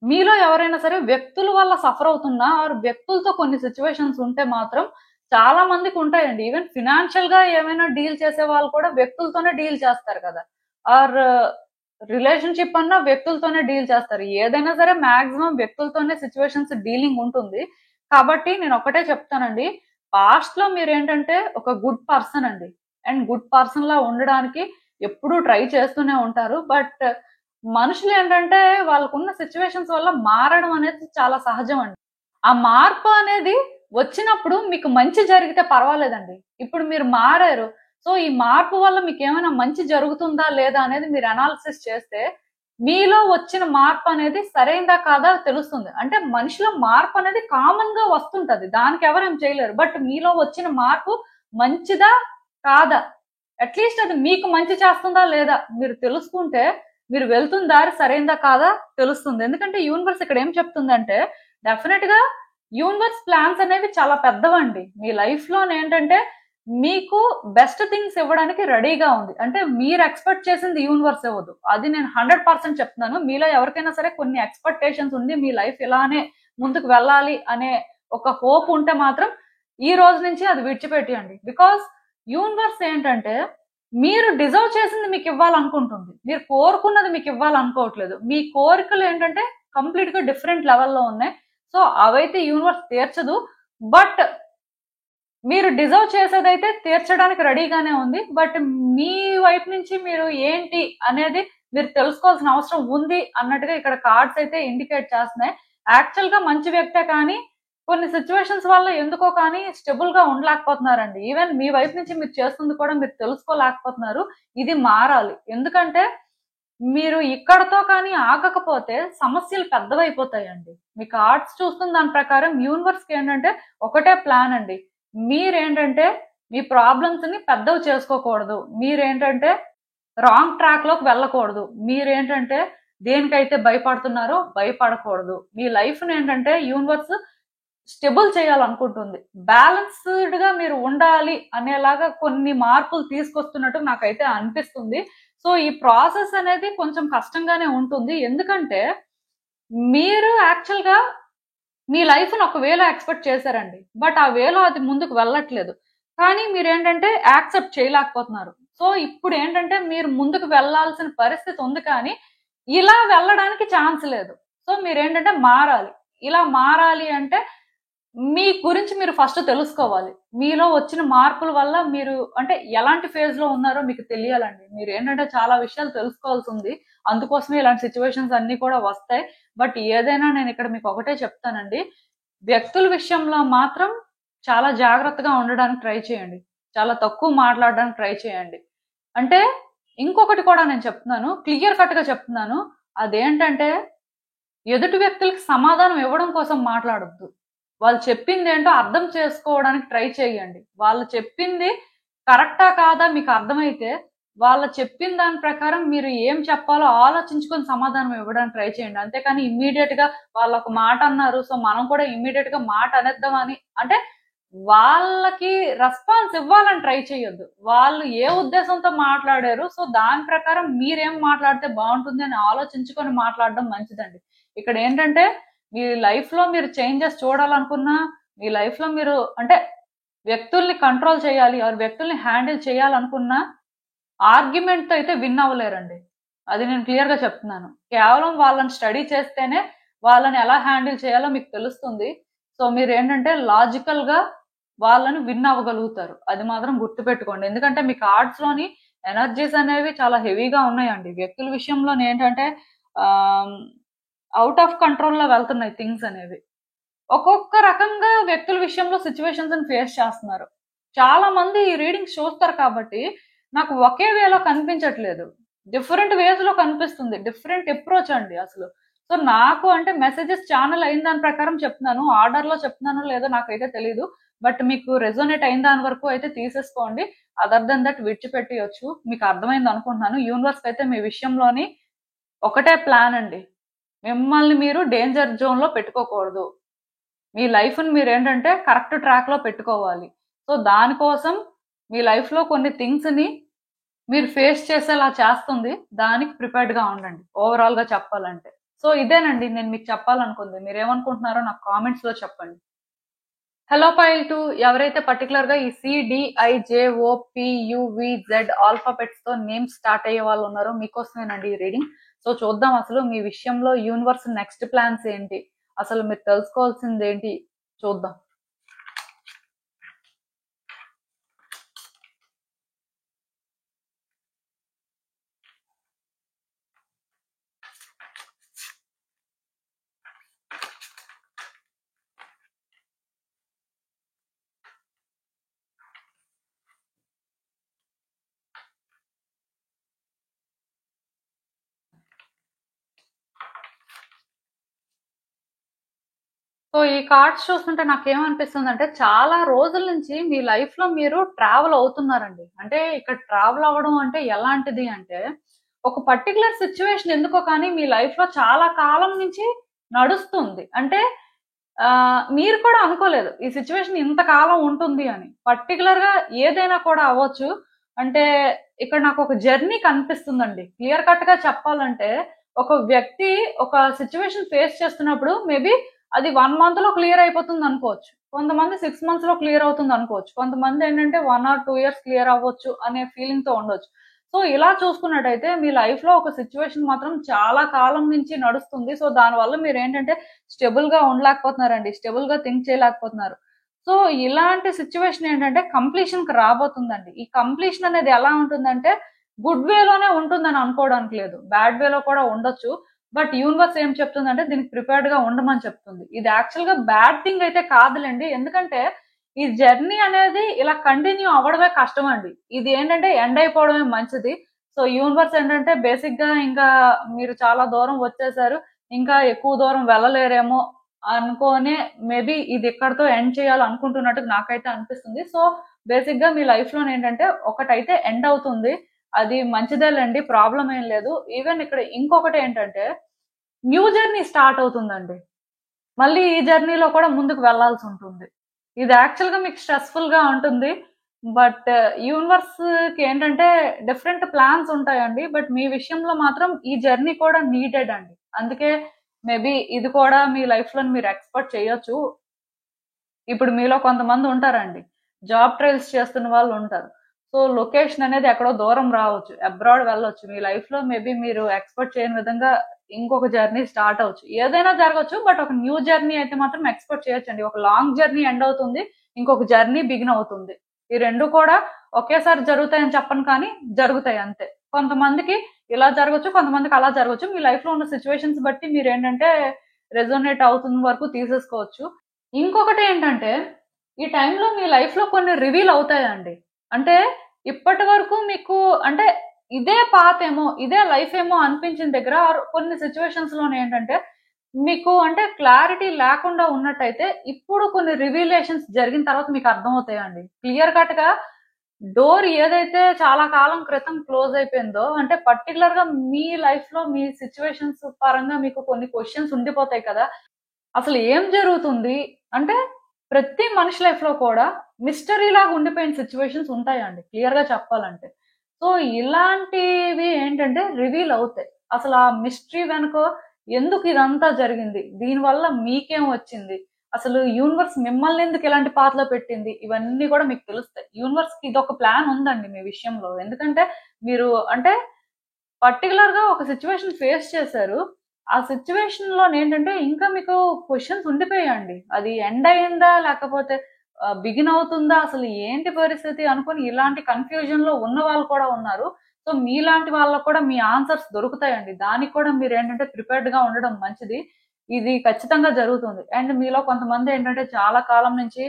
మీలో ఎవరైనా సరే వ్యక్తుల వల్ల సఫర్ అవుతున్నా ఆర్ వ్యక్తులతో కొన్ని సిచ్యువేషన్స్ ఉంటే మాత్రం చాలా మందికి ఉంటాయండి. ఈవెన్ ఫినాన్షియల్ గా ఏమైనా డీల్ చేసే వాళ్ళు కూడా వ్యక్తులతోనే డీల్ చేస్తారు కదా. ఆర్ రిలేషన్షిప్ అన్నా వ్యక్తులతోనే డీల్ చేస్తారు. ఏదైనా సరే మాక్సిమం వ్యక్తులతోనే సిచ్యువేషన్స్ డీలింగ్ ఉంటుంది. కాబట్టి నేను ఒకటే చెప్తానండి, పాస్ట్ లో మీరు ఏంటంటే ఒక గుడ్ పర్సన్ అండి. అండ్ గుడ్ పర్సన్ లా ఉండడానికి ఎప్పుడూ ట్రై చేస్తూనే ఉంటారు. బట్ మనుషులు ఏంటంటే వాళ్ళకున్న సిచ్యువేషన్స్ వల్ల మారడం అనేది చాలా సహజం అండి. ఆ మార్పు అనేది వచ్చినప్పుడు మీకు మంచి జరిగితే పర్వాలేదండి. ఇప్పుడు మీరు మారారు. సో ఈ మార్పు వల్ల మీకు ఏమైనా మంచి జరుగుతుందా లేదా అనేది మీరు అనాలిసిస్ చేస్తే మీలో వచ్చిన మార్పు అనేది సరైందా కాదా తెలుస్తుంది. అంటే మనిషిలో మార్పు అనేది కామన్ గా వస్తుంటది, దానికి ఎవరేం చేయలేరు. బట్ మీలో వచ్చిన మార్పు మంచిదా కాదా, అట్లీస్ట్ అది మీకు మంచి చేస్తుందా లేదా మీరు తెలుసుకుంటే మీరు వెళ్తున్న దారి సరైందా కాదా తెలుస్తుంది. ఎందుకంటే యూనివర్స్ ఇక్కడ ఏం చెప్తుందంటే డెఫినెట్ గా యూనివర్స్ ప్లాన్స్ అనేవి చాలా పెద్దవండి. మీ లైఫ్ లో ఏంటంటే మీకు బెస్ట్ థింగ్స్ ఇవ్వడానికి రెడీగా ఉంది. అంటే మీరు ఎక్స్పెక్ట్ చేసింది యూనివర్స్ ఇవ్వదు, అది నేను 100% చెప్తున్నాను. మీలో ఎవరికైనా సరే కొన్ని ఎక్స్పెక్టేషన్స్ ఉంది, మీ లైఫ్ ఇలానే ముందుకు వెళ్ళాలి అనే ఒక హోప్ ఉంటే మాత్రం ఈ రోజు నుంచి అది విడిచిపెట్టేయండి. బికాస్ యూనివర్స్ ఏంటంటే మీరు డిజర్వ్ చేసింది మీకు ఇవ్వాలనుకుంటుంది, మీరు కోరుకున్నది మీకు ఇవ్వాలనుకోవట్లేదు. మీ కోరికలు ఏంటంటే కంప్లీట్ గా డిఫరెంట్ లెవెల్లో ఉన్నాయి. సో అవైతే యూనివర్స్ తీర్చదు. బట్ మీరు డిజర్వ్ చేసేదైతే తీర్చడానికి రెడీగానే ఉంది. బట్ మీ వైపు నుంచి మీరు ఏంటి అనేది మీరు తెలుసుకోవాల్సిన అవసరం ఉంది అన్నట్టుగా ఇక్కడ కార్డ్స్ అయితే ఇండికేట్ చేస్తున్నాయి. యాక్చువల్ గా మంచి వ్యక్తే కానీ కొన్ని సిచ్యువేషన్స్ వల్ల ఎందుకో కానీ స్టెబుల్ గా ఉండలేకపోతున్నారండి. ఈవెన్ మీ వైపు నుంచి మీరు చేస్తుంది కూడా మీరు తెలుసుకోలేకపోతున్నారు. ఇది మారాలి. ఎందుకంటే మీరు ఇక్కడతో కానీ ఆగకపోతే సమస్యలు పెద్దవైపోతాయండి. మీ కార్డ్స్ చూస్తున్న దాని ప్రకారం యూనివర్స్ కి ఏంటంటే ఒకటే ప్లాన్ అండి, మీరేంటంటే మీ ప్రాబ్లమ్స్ ని పెద్దవి చేసుకోకూడదు, మీరేంటంటే రాంగ్ ట్రాక్ లోకి వెళ్ళకూడదు, మీరేంటంటే దేనికైతే భయపడుతున్నారో భయపడకూడదు. మీ లైఫ్ ని ఏంటంటే యూనివర్స్ స్టెబుల్ చేయాలనుకుంటుంది. బ్యాలెన్స్డ్ గా మీరు ఉండాలి అనేలాగా కొన్ని మార్పులు తీసుకొస్తున్నట్టు నాకైతే అనిపిస్తుంది. సో ఈ ప్రాసెస్ అనేది కొంచెం కష్టంగానే ఉంటుంది. ఎందుకంటే మీరు యాక్చువల్ గా మీ లైఫ్ని ఒక వేలో ఎక్స్పెక్ట్ చేశారండి, బట్ ఆ వేలో అది ముందుకు వెళ్ళట్లేదు. కానీ మీరేంటంటే యాక్సెప్ట్ చేయలేకపోతున్నారు. సో ఇప్పుడు ఏంటంటే మీరు ముందుకు వెళ్ళాల్సిన పరిస్థితి ఉంది, కానీ ఇలా వెళ్ళడానికి ఛాన్స్ లేదు. సో మీరేంటంటే మారాలి. ఇలా మారాలి అంటే మీ గురించి మీరు ఫస్ట్ తెలుసుకోవాలి. మీలో వచ్చిన మార్పుల వల్ల మీరు అంటే ఎలాంటి ఫేజ్ లో ఉన్నారో మీకు తెలియాలండి. మీరు ఏంటంటే చాలా విషయాలు తెలుసుకోవాల్సి ఉంది. అందుకోసమే ఇలాంటి సిచ్యువేషన్స్ అన్ని కూడా వస్తాయి. బట్ ఏదైనా నేను ఇక్కడ మీకు ఒకటే చెప్తానండి, వ్యక్తుల విషయంలో మాత్రం చాలా జాగ్రత్తగా ఉండడానికి ట్రై చేయండి. చాలా తక్కువ మాట్లాడడానికి ట్రై చేయండి. అంటే ఇంకొకటి కూడా నేను చెప్తున్నాను, క్లియర్ కట్ గా చెప్తున్నాను. అదేంటంటే ఎదుటి వ్యక్తులకి సమాధానం ఇవ్వడం కోసం మాట్లాడొద్దు. వాళ్ళు చెప్పింది ఏంటో అర్థం చేసుకోవడానికి ట్రై చేయండి. వాళ్ళు చెప్పింది కరెక్టా కాదా మీకు అర్థమైతే వాళ్ళు చెప్పిన దాని ప్రకారం మీరు ఏం చెప్పాలో ఆలోచించుకొని సమాధానం ఇవ్వడానికి ట్రై చేయండి. అంతేకాని ఇమ్మీడియట్ గా వాళ్ళు ఒక మాట అన్నారు, సో మనం కూడా ఇమ్మీడియట్ గా మాట అనేద్దామని అంటే వాళ్ళకి రెస్పాన్స్ ఇవ్వాలని ట్రై చేయొద్దు. వాళ్ళు ఏ ఉద్దేశంతో మాట్లాడారు, సో దాని ప్రకారం మీరేం మాట్లాడితే బాగుంటుంది అని ఆలోచించుకొని మాట్లాడడం మంచిదండి. ఇక్కడ ఏంటంటే మీ లైఫ్ లో మీరు చేంజెస్ చూడాలనుకున్నా, మీ లైఫ్ లో మీరు అంటే వ్యక్తుల్ని కంట్రోల్ చేయాలి, ఆ వ్యక్తుల్ని హ్యాండిల్ చేయాలనుకున్నా ఆర్గ్యుమెంట్ తో అయితే విన్ అవ్వలేరండి. అది నేను క్లియర్ గా చెప్తున్నాను. కేవలం వాళ్ళని స్టడీ చేస్తేనే వాళ్ళని ఎలా హ్యాండిల్ చేయాలో మీకు తెలుస్తుంది. సో మీరు ఏంటంటే లాజికల్ గా వాళ్ళని విన్ అవ్వగలుగుతారు. అది మాత్రం గుర్తుపెట్టుకోండి. ఎందుకంటే మీ కార్డ్స్ లోని ఎనర్జీస్ అనేవి చాలా హెవీగా ఉన్నాయండి. వ్యక్తుల విషయంలో ఏంటంటే అవుట్ ఆఫ్ కంట్రోల్ లో వెళ్తున్నాయి థింగ్స్ అనేవి. ఒక్కొక్క రకంగా వ్యక్తుల విషయంలో సిచ్యువేషన్స్ ఫేస్ చేస్తున్నారు. చాలా మంది ఈ రీడింగ్స్ చూస్తారు కాబట్టి నాకు ఒకే వేలో కనిపించట్లేదు, డిఫరెంట్ వేస్ లో కనిపిస్తుంది. డిఫరెంట్ అప్రోచ్ అండి అసలు. సో నాకు అంటే మెసేజెస్ ఛానల్ అయిన దాని ప్రకారం చెప్తున్నాను, ఆర్డర్ లో చెప్తున్నానో లేదో నాకైతే తెలీదు. బట్ మీకు రెజోనేట్ అయిన దాని వరకు అయితే తీసేసుకోండి. అదర్ దెన్ దట్ విడిచిపెట్టేయచ్చు. మీకు అర్థమైంది అనుకుంటున్నాను. యూనివర్స్ అయితే మీ విషయంలోని ఒకటే ప్లాన్ అండి, మిమ్మల్ని మీరు డేంజర్ జోన్ లో పెట్టుకోకూడదు. మీ లైఫ్ని మీరు ఏంటంటే కరెక్ట్ ట్రాక్ లో పెట్టుకోవాలి. సో దానికోసం మీ లైఫ్ లో కొన్ని థింగ్స్ ని మీరు ఫేస్ చేసేలా చేస్తుంది. దానికి ప్రిపేర్డ్ గా ఉండండి ఓవరాల్ గా చెప్పాలంటే. సో ఇదేనండి నేను మీకు చెప్పాలనుకుంది. మీరు ఏమనుకుంటున్నారో నాకు కామెంట్స్ లో చెప్పండి. హలో పైల్ 2, ఎవరైతే పర్టికులర్ గా ఈ CDIJOPUVZ ఆల్ఫాబెట్స్ తో నేమ్ స్టార్ట్ అయ్యే వాళ్ళు ఉన్నారో మీకోసమేనండి ఈ రీడింగ్. సో చూద్దాం అసలు మీ విషయంలో యూనివర్స్ నెక్స్ట్ ప్లాన్స్ ఏంటి, అసలు మీరు తెలుసుకోవాల్సింది ఏంటి చూద్దాం. సో ఈ కార్డ్స్ చూస్తుంటే నాకేమనిపిస్తుంది అంటే చాలా రోజుల నుంచి మీ లైఫ్ లో మీరు ట్రావెల్ అవుతున్నారండి. అంటే ఇక్కడ ట్రావెల్ అవ్వడం అంటే ఎలాంటిది అంటే ఒక పర్టికులర్ సిచ్యువేషన్ ఎందుకో కానీ మీ లైఫ్ లో చాలా కాలం నుంచి నడుస్తుంది. అంటే మీరు కూడా అనుకోలేదు ఈ సిచ్యువేషన్ ఇంతకాలం ఉంటుంది అని. పర్టికులర్ గా ఏదైనా కూడా అవ్వచ్చు. అంటే ఇక్కడ నాకు ఒక జర్నీ కనిపిస్తుందండి. క్లియర్ కట్ గా చెప్పాలంటే ఒక వ్యక్తి ఒక సిచ్యువేషన్ ఫేస్ చేస్తున్నప్పుడు మేబీ అది 1 month లో క్లియర్ అయిపోతుంది అనుకోవచ్చు. కొంతమంది 6 months లో క్లియర్ అవుతుంది అనుకోవచ్చు. కొంతమంది ఏంటంటే 1 or 2 years క్లియర్ అవ్వచ్చు అనే ఫీలింగ్ తో ఉండొచ్చు. సో ఇలా చూసుకున్నట్టయితే మీ లైఫ్ లో ఒక సిచ్యువేషన్ మాత్రం చాలా కాలం నుంచి నడుస్తుంది. సో దానివల్ల మీరు ఏంటంటే స్టెబుల్ గా ఉండలేకపోతున్నారండి, స్టెబుల్ గా థింక్ చేయలేకపోతున్నారు. సో ఇలాంటి సిచ్యువేషన్ ఏంటంటే కంప్లీషన్ కి రాబోతుందండి. ఈ కంప్లీషన్ అనేది ఎలా ఉంటుందంటే గుడ్ వేలోనే ఉంటుందని అనుకోవడానికి లేదు, బ్యాడ్ వేలో కూడా ఉండొచ్చు. బట్ యూనివర్స్ ఏం చెప్తుందంటే దీనికి ప్రిపేర్డ్ గా ఉండమని చెప్తుంది. ఇది యాక్చువల్ గా బ్యాడ్ థింగ్ అయితే కాదులేండి, ఎందుకంటే ఈ జర్నీ అనేది ఇలా కంటిన్యూ అవ్వడమే కష్టం అండి. ఇది ఏంటంటే ఎండ్ అయిపోవడమే మంచిది. సో యూనివర్స్ ఏంటంటే బేసిక్ గా ఇంకా మీరు చాలా దూరం వచ్చేసారు, ఇంకా ఎక్కువ దూరం వెళ్ళలేరేమో అనుకోనే మేబీ ఇది ఇక్కడతో ఎండ్ చేయాలనుకుంటున్నట్టు నాకైతే అనిపిస్తుంది. సో బేసిక్ గా మీ లైఫ్ లో ఏంటంటే ఒకటైతే ఎండ్ అవుతుంది, అది మంచిదేలేండి, ప్రాబ్లం ఏం లేదు. ఈవెన్ ఇక్కడ ఇంకొకటి ఏంటంటే న్యూ జర్నీ స్టార్ట్ అవుతుందండి. మళ్ళీ ఈ జర్నీలో కూడా ముందుకు వెళ్లాల్సి ఉంటుంది. ఇది యాక్చువల్ గా మీకు స్ట్రెస్ఫుల్ గా ఉంటుంది. బట్ యూనివర్స్ కి ఏంటంటే డిఫరెంట్ ప్లాన్స్ ఉంటాయండి. బట్ మీ విషయంలో మాత్రం ఈ జర్నీ కూడా నీడెడ్ అండి. అందుకే మేబీ ఇది కూడా మీ లైఫ్ లో మీరు ఎక్స్పెక్ట్ చేయొచ్చు. ఇప్పుడు మీలో కొంతమంది ఉంటారండి, జాబ్ ట్రయల్స్ చేస్తున్న వాళ్ళు ఉంటారు. సో లొకేషన్ అనేది ఎక్కడో దూరం రావచ్చు, అబ్రాడ్ వెళ్ళొచ్చు. మీ లైఫ్ లో మేబీ మీరు ఎక్స్పెక్ట్ చేయని విధంగా ఇంకొక జర్నీ స్టార్ట్ అవ్వచ్చు. ఏదైనా జరగచ్చు, బట్ ఒక న్యూ జర్నీ అయితే మాత్రం ఎక్స్పెక్ట్ చేయొచ్చండి. ఒక లాంగ్ జర్నీ ఎండ్ అవుతుంది, ఇంకొక జర్నీ బిగిన్ అవుతుంది. ఈ రెండు కూడా ఒకేసారి జరుగుతాయని చెప్పను, కానీ జరుగుతాయి అంతే. కొంతమందికి ఇలా జరగచ్చు, కొంతమందికి అలా జరగచ్చు. మీ లైఫ్ లో ఉన్న సిచ్యువేషన్స్ బట్టి మీరు ఏంటంటే రెజోనేట్ అవుతున్న వరకు తీసేసుకోవచ్చు. ఇంకొకటి ఏంటంటే, ఈ టైంలో మీ లైఫ్ లో కొన్ని రివీల్ అవుతాయండి. అంటే ఇప్పటి వరకు మీకు అంటే ఇదే పాత్ ఏమో, ఇదే లైఫ్ ఏమో అనిపించిన దగ్గర కొన్ని సిచ్యువేషన్స్ లోనే ఏంటంటే మీకు అంటే క్లారిటీ లేకుండా ఉన్నట్టయితే ఇప్పుడు కొన్ని రివీలేషన్స్ జరిగిన తర్వాత మీకు అర్థమవుతాయండి. క్లియర్ కట్ గా డోర్ ఏదైతే చాలా కాలం క్రితం క్లోజ్ అయిపోయిందో, అంటే పర్టికులర్ గా మీ లైఫ్ లో మీ సిచ్యువేషన్స్ పరంగా మీకు కొన్ని క్వశ్చన్స్ ఉండిపోతాయి కదా. అసలు ఏం జరుగుతుంది అంటే ప్రతి మనిషి లైఫ్ లో కూడా మిస్టరీ లాగా ఉండిపోయిన సిచ్యువేషన్స్ ఉంటాయండి, క్లియర్ గా చెప్పాలంటే. సో ఇలాంటివి ఏంటంటే రివీల్ అవుతాయి. అసలు ఆ మిస్టరీ వెనుక ఎందుకు ఇదంతా జరిగింది, దీనివల్ల మీకేం వచ్చింది, అసలు యూనివర్స్ మిమ్మల్ని ఎందుకు ఇలాంటి పాతలో పెట్టింది, ఇవన్నీ కూడా మీకు తెలుస్తాయి. యూనివర్స్ కి ఇది ఒక ప్లాన్ ఉందండి మీ విషయంలో. ఎందుకంటే మీరు అంటే పర్టికులర్ గా ఒక సిచ్యువేషన్ ఫేస్ చేశారు. ఆ సిచ్యువేషన్ లో ఏంటంటే ఇంకా మీకు క్వశ్చన్స్ ఉండిపోయాయండి. అది ఎండ్ అయిందా లేకపోతే బిగిన్ అవుతుందా, అసలు ఏంటి పరిస్థితి అనుకుని ఇలాంటి కన్ఫ్యూజన్ లో ఉన్న వాళ్ళు కూడా ఉన్నారు. సో మీలాంటి వాళ్ళకు కూడా మీ ఆన్సర్స్ దొరుకుతాయండి. దానికి కూడా మీరు ఏంటంటే ప్రిపేర్డ్ గా ఉండడం మంచిది. ఇది ఖచ్చితంగా జరుగుతుంది. అండ్ మీలో కొంతమంది ఏంటంటే చాలా కాలం నుంచి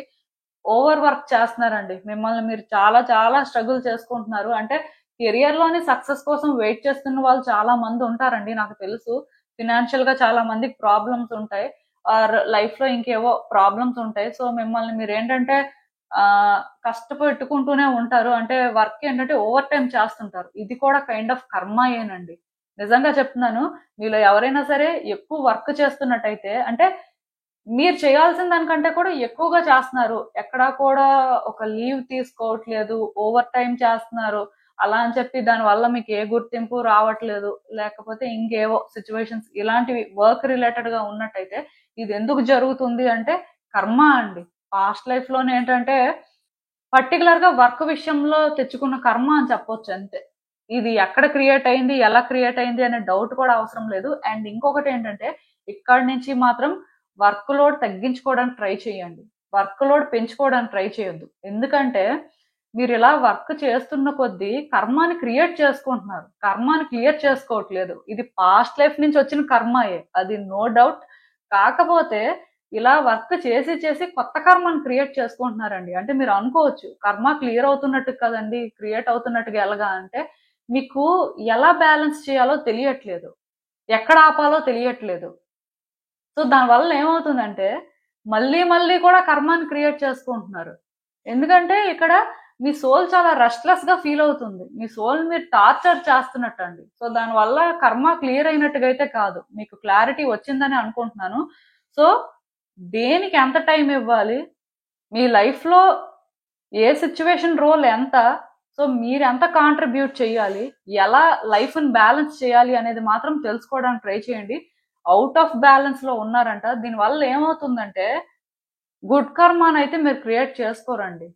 ఓవర్ వర్క్ చేస్తున్నారండి. మిమ్మల్ని మీరు చాలా చాలా స్ట్రగుల్ చేసుకుంటున్నారు. అంటే కెరియర్ లోని సక్సెస్ కోసం వెయిట్ చేస్తున్న వాళ్ళు చాలా మంది ఉంటారండి, నాకు తెలుసు. ఫినాన్షియల్ గా చాలా మందికి ప్రాబ్లమ్స్ ఉంటాయి, ఆర్ లైఫ్ లో ఇంకేవో ప్రాబ్లమ్స్ ఉంటాయి. సో మిమ్మల్ని మీరు ఏంటంటే కష్టపెట్టుకుంటూనే ఉంటారు. అంటే వర్క్ ఏంటంటే ఓవర్ టైం చేస్తుంటారు. ఇది కూడా కైండ్ ఆఫ్ కర్మయేనండి. నిజంగా చెప్తున్నాను. మీలో ఎవరైనా సరే ఎక్కువ వర్క్ చేస్తున్నట్టయితే అంటే మీరు చేయాల్సిన దానికంటే కూడా ఎక్కువగా చేస్తున్నారు. ఎక్కడా కూడా ఒక లీవ్ తీసుకోవట్లేదు. ఓవర్ టైమ్ చేస్తున్నారు. అలా అని చెప్పి దానివల్ల మీకు ఏ గుర్తింపు రావట్లేదు. లేకపోతే ఇంకేవో సిచ్యువేషన్స్ ఇలాంటివి వర్క్ రిలేటెడ్ గా ఉన్నట్టయితే ఇది ఎందుకు జరుగుతుంది అంటే కర్మ అండి. పాస్ట్ లైఫ్ లోనే ఏంటంటే పర్టికులర్ గా వర్క్ విషయంలో తెచ్చుకున్న కర్మ అని చెప్పొచ్చు అంతే. ఇది ఎక్కడ క్రియేట్ అయింది, ఎలా క్రియేట్ అయింది అనే డౌట్ కూడా అవసరం లేదు. అండ్ ఇంకొకటి ఏంటంటే ఇక్కడి నుంచి మాత్రం వర్క్ లోడ్ తగ్గించుకోవడానికి ట్రై చేయండి. వర్క్ లోడ్ పెంచుకోవడానికి ట్రై చేయొద్దు. ఎందుకంటే మీరు ఇలా వర్క్ చేస్తున్న కొద్దీ కర్మాని క్రియేట్ చేసుకుంటున్నారు, కర్మాని క్లియర్ చేసుకోవట్లేదు. ఇది పాస్ట్ లైఫ్ నుంచి వచ్చిన కర్మాయే, అది నో డౌట్. కాకపోతే ఇలా వర్క్ చేసి చేసి కొత్త కర్మను క్రియేట్ చేసుకుంటున్నారండి. అంటే మీరు అనుకోవచ్చు కర్మ క్లియర్ అవుతున్నట్టు కదండి, క్రియేట్ అవుతున్నట్టుగా ఎలాగా అంటే మీకు ఎలా బ్యాలెన్స్ చేయాలో తెలియట్లేదు, ఎక్కడ ఆపాలో తెలియట్లేదు. సో దానివల్ల ఏమవుతుందంటే మళ్ళీ మళ్ళీ కూడా కర్మాని క్రియేట్ చేసుకుంటున్నారు. ఎందుకంటే ఇక్కడ మీ సోల్ చాలా రెస్ట్లెస్ గా ఫీల్ అవుతుంది. మీ సోల్ మీరు టార్చర్ చేస్తున్నట్టు అండి. సో దానివల్ల కర్మ క్లియర్ అయినట్టుగా అయితే కాదు. మీకు క్లారిటీ వచ్చిందని అనుకుంటున్నాను. సో దేనికి ఎంత టైం ఇవ్వాలి, మీ లైఫ్ లో ఏ సిచ్యువేషన్ రోల్ ఎంత, సో మీరు ఎంత కాంట్రిబ్యూట్ చేయాలి, ఎలా లైఫ్ ని బ్యాలెన్స్ చేయాలి అనేది మాత్రం తెలుసుకోవడానికి ట్రై చేయండి. అవుట్ ఆఫ్ బ్యాలెన్స్ లో ఉన్నారంట. దీనివల్ల ఏమవుతుందంటే గుడ్ కర్మాని అయితే మీరు క్రియేట్ చేసుకోరండి.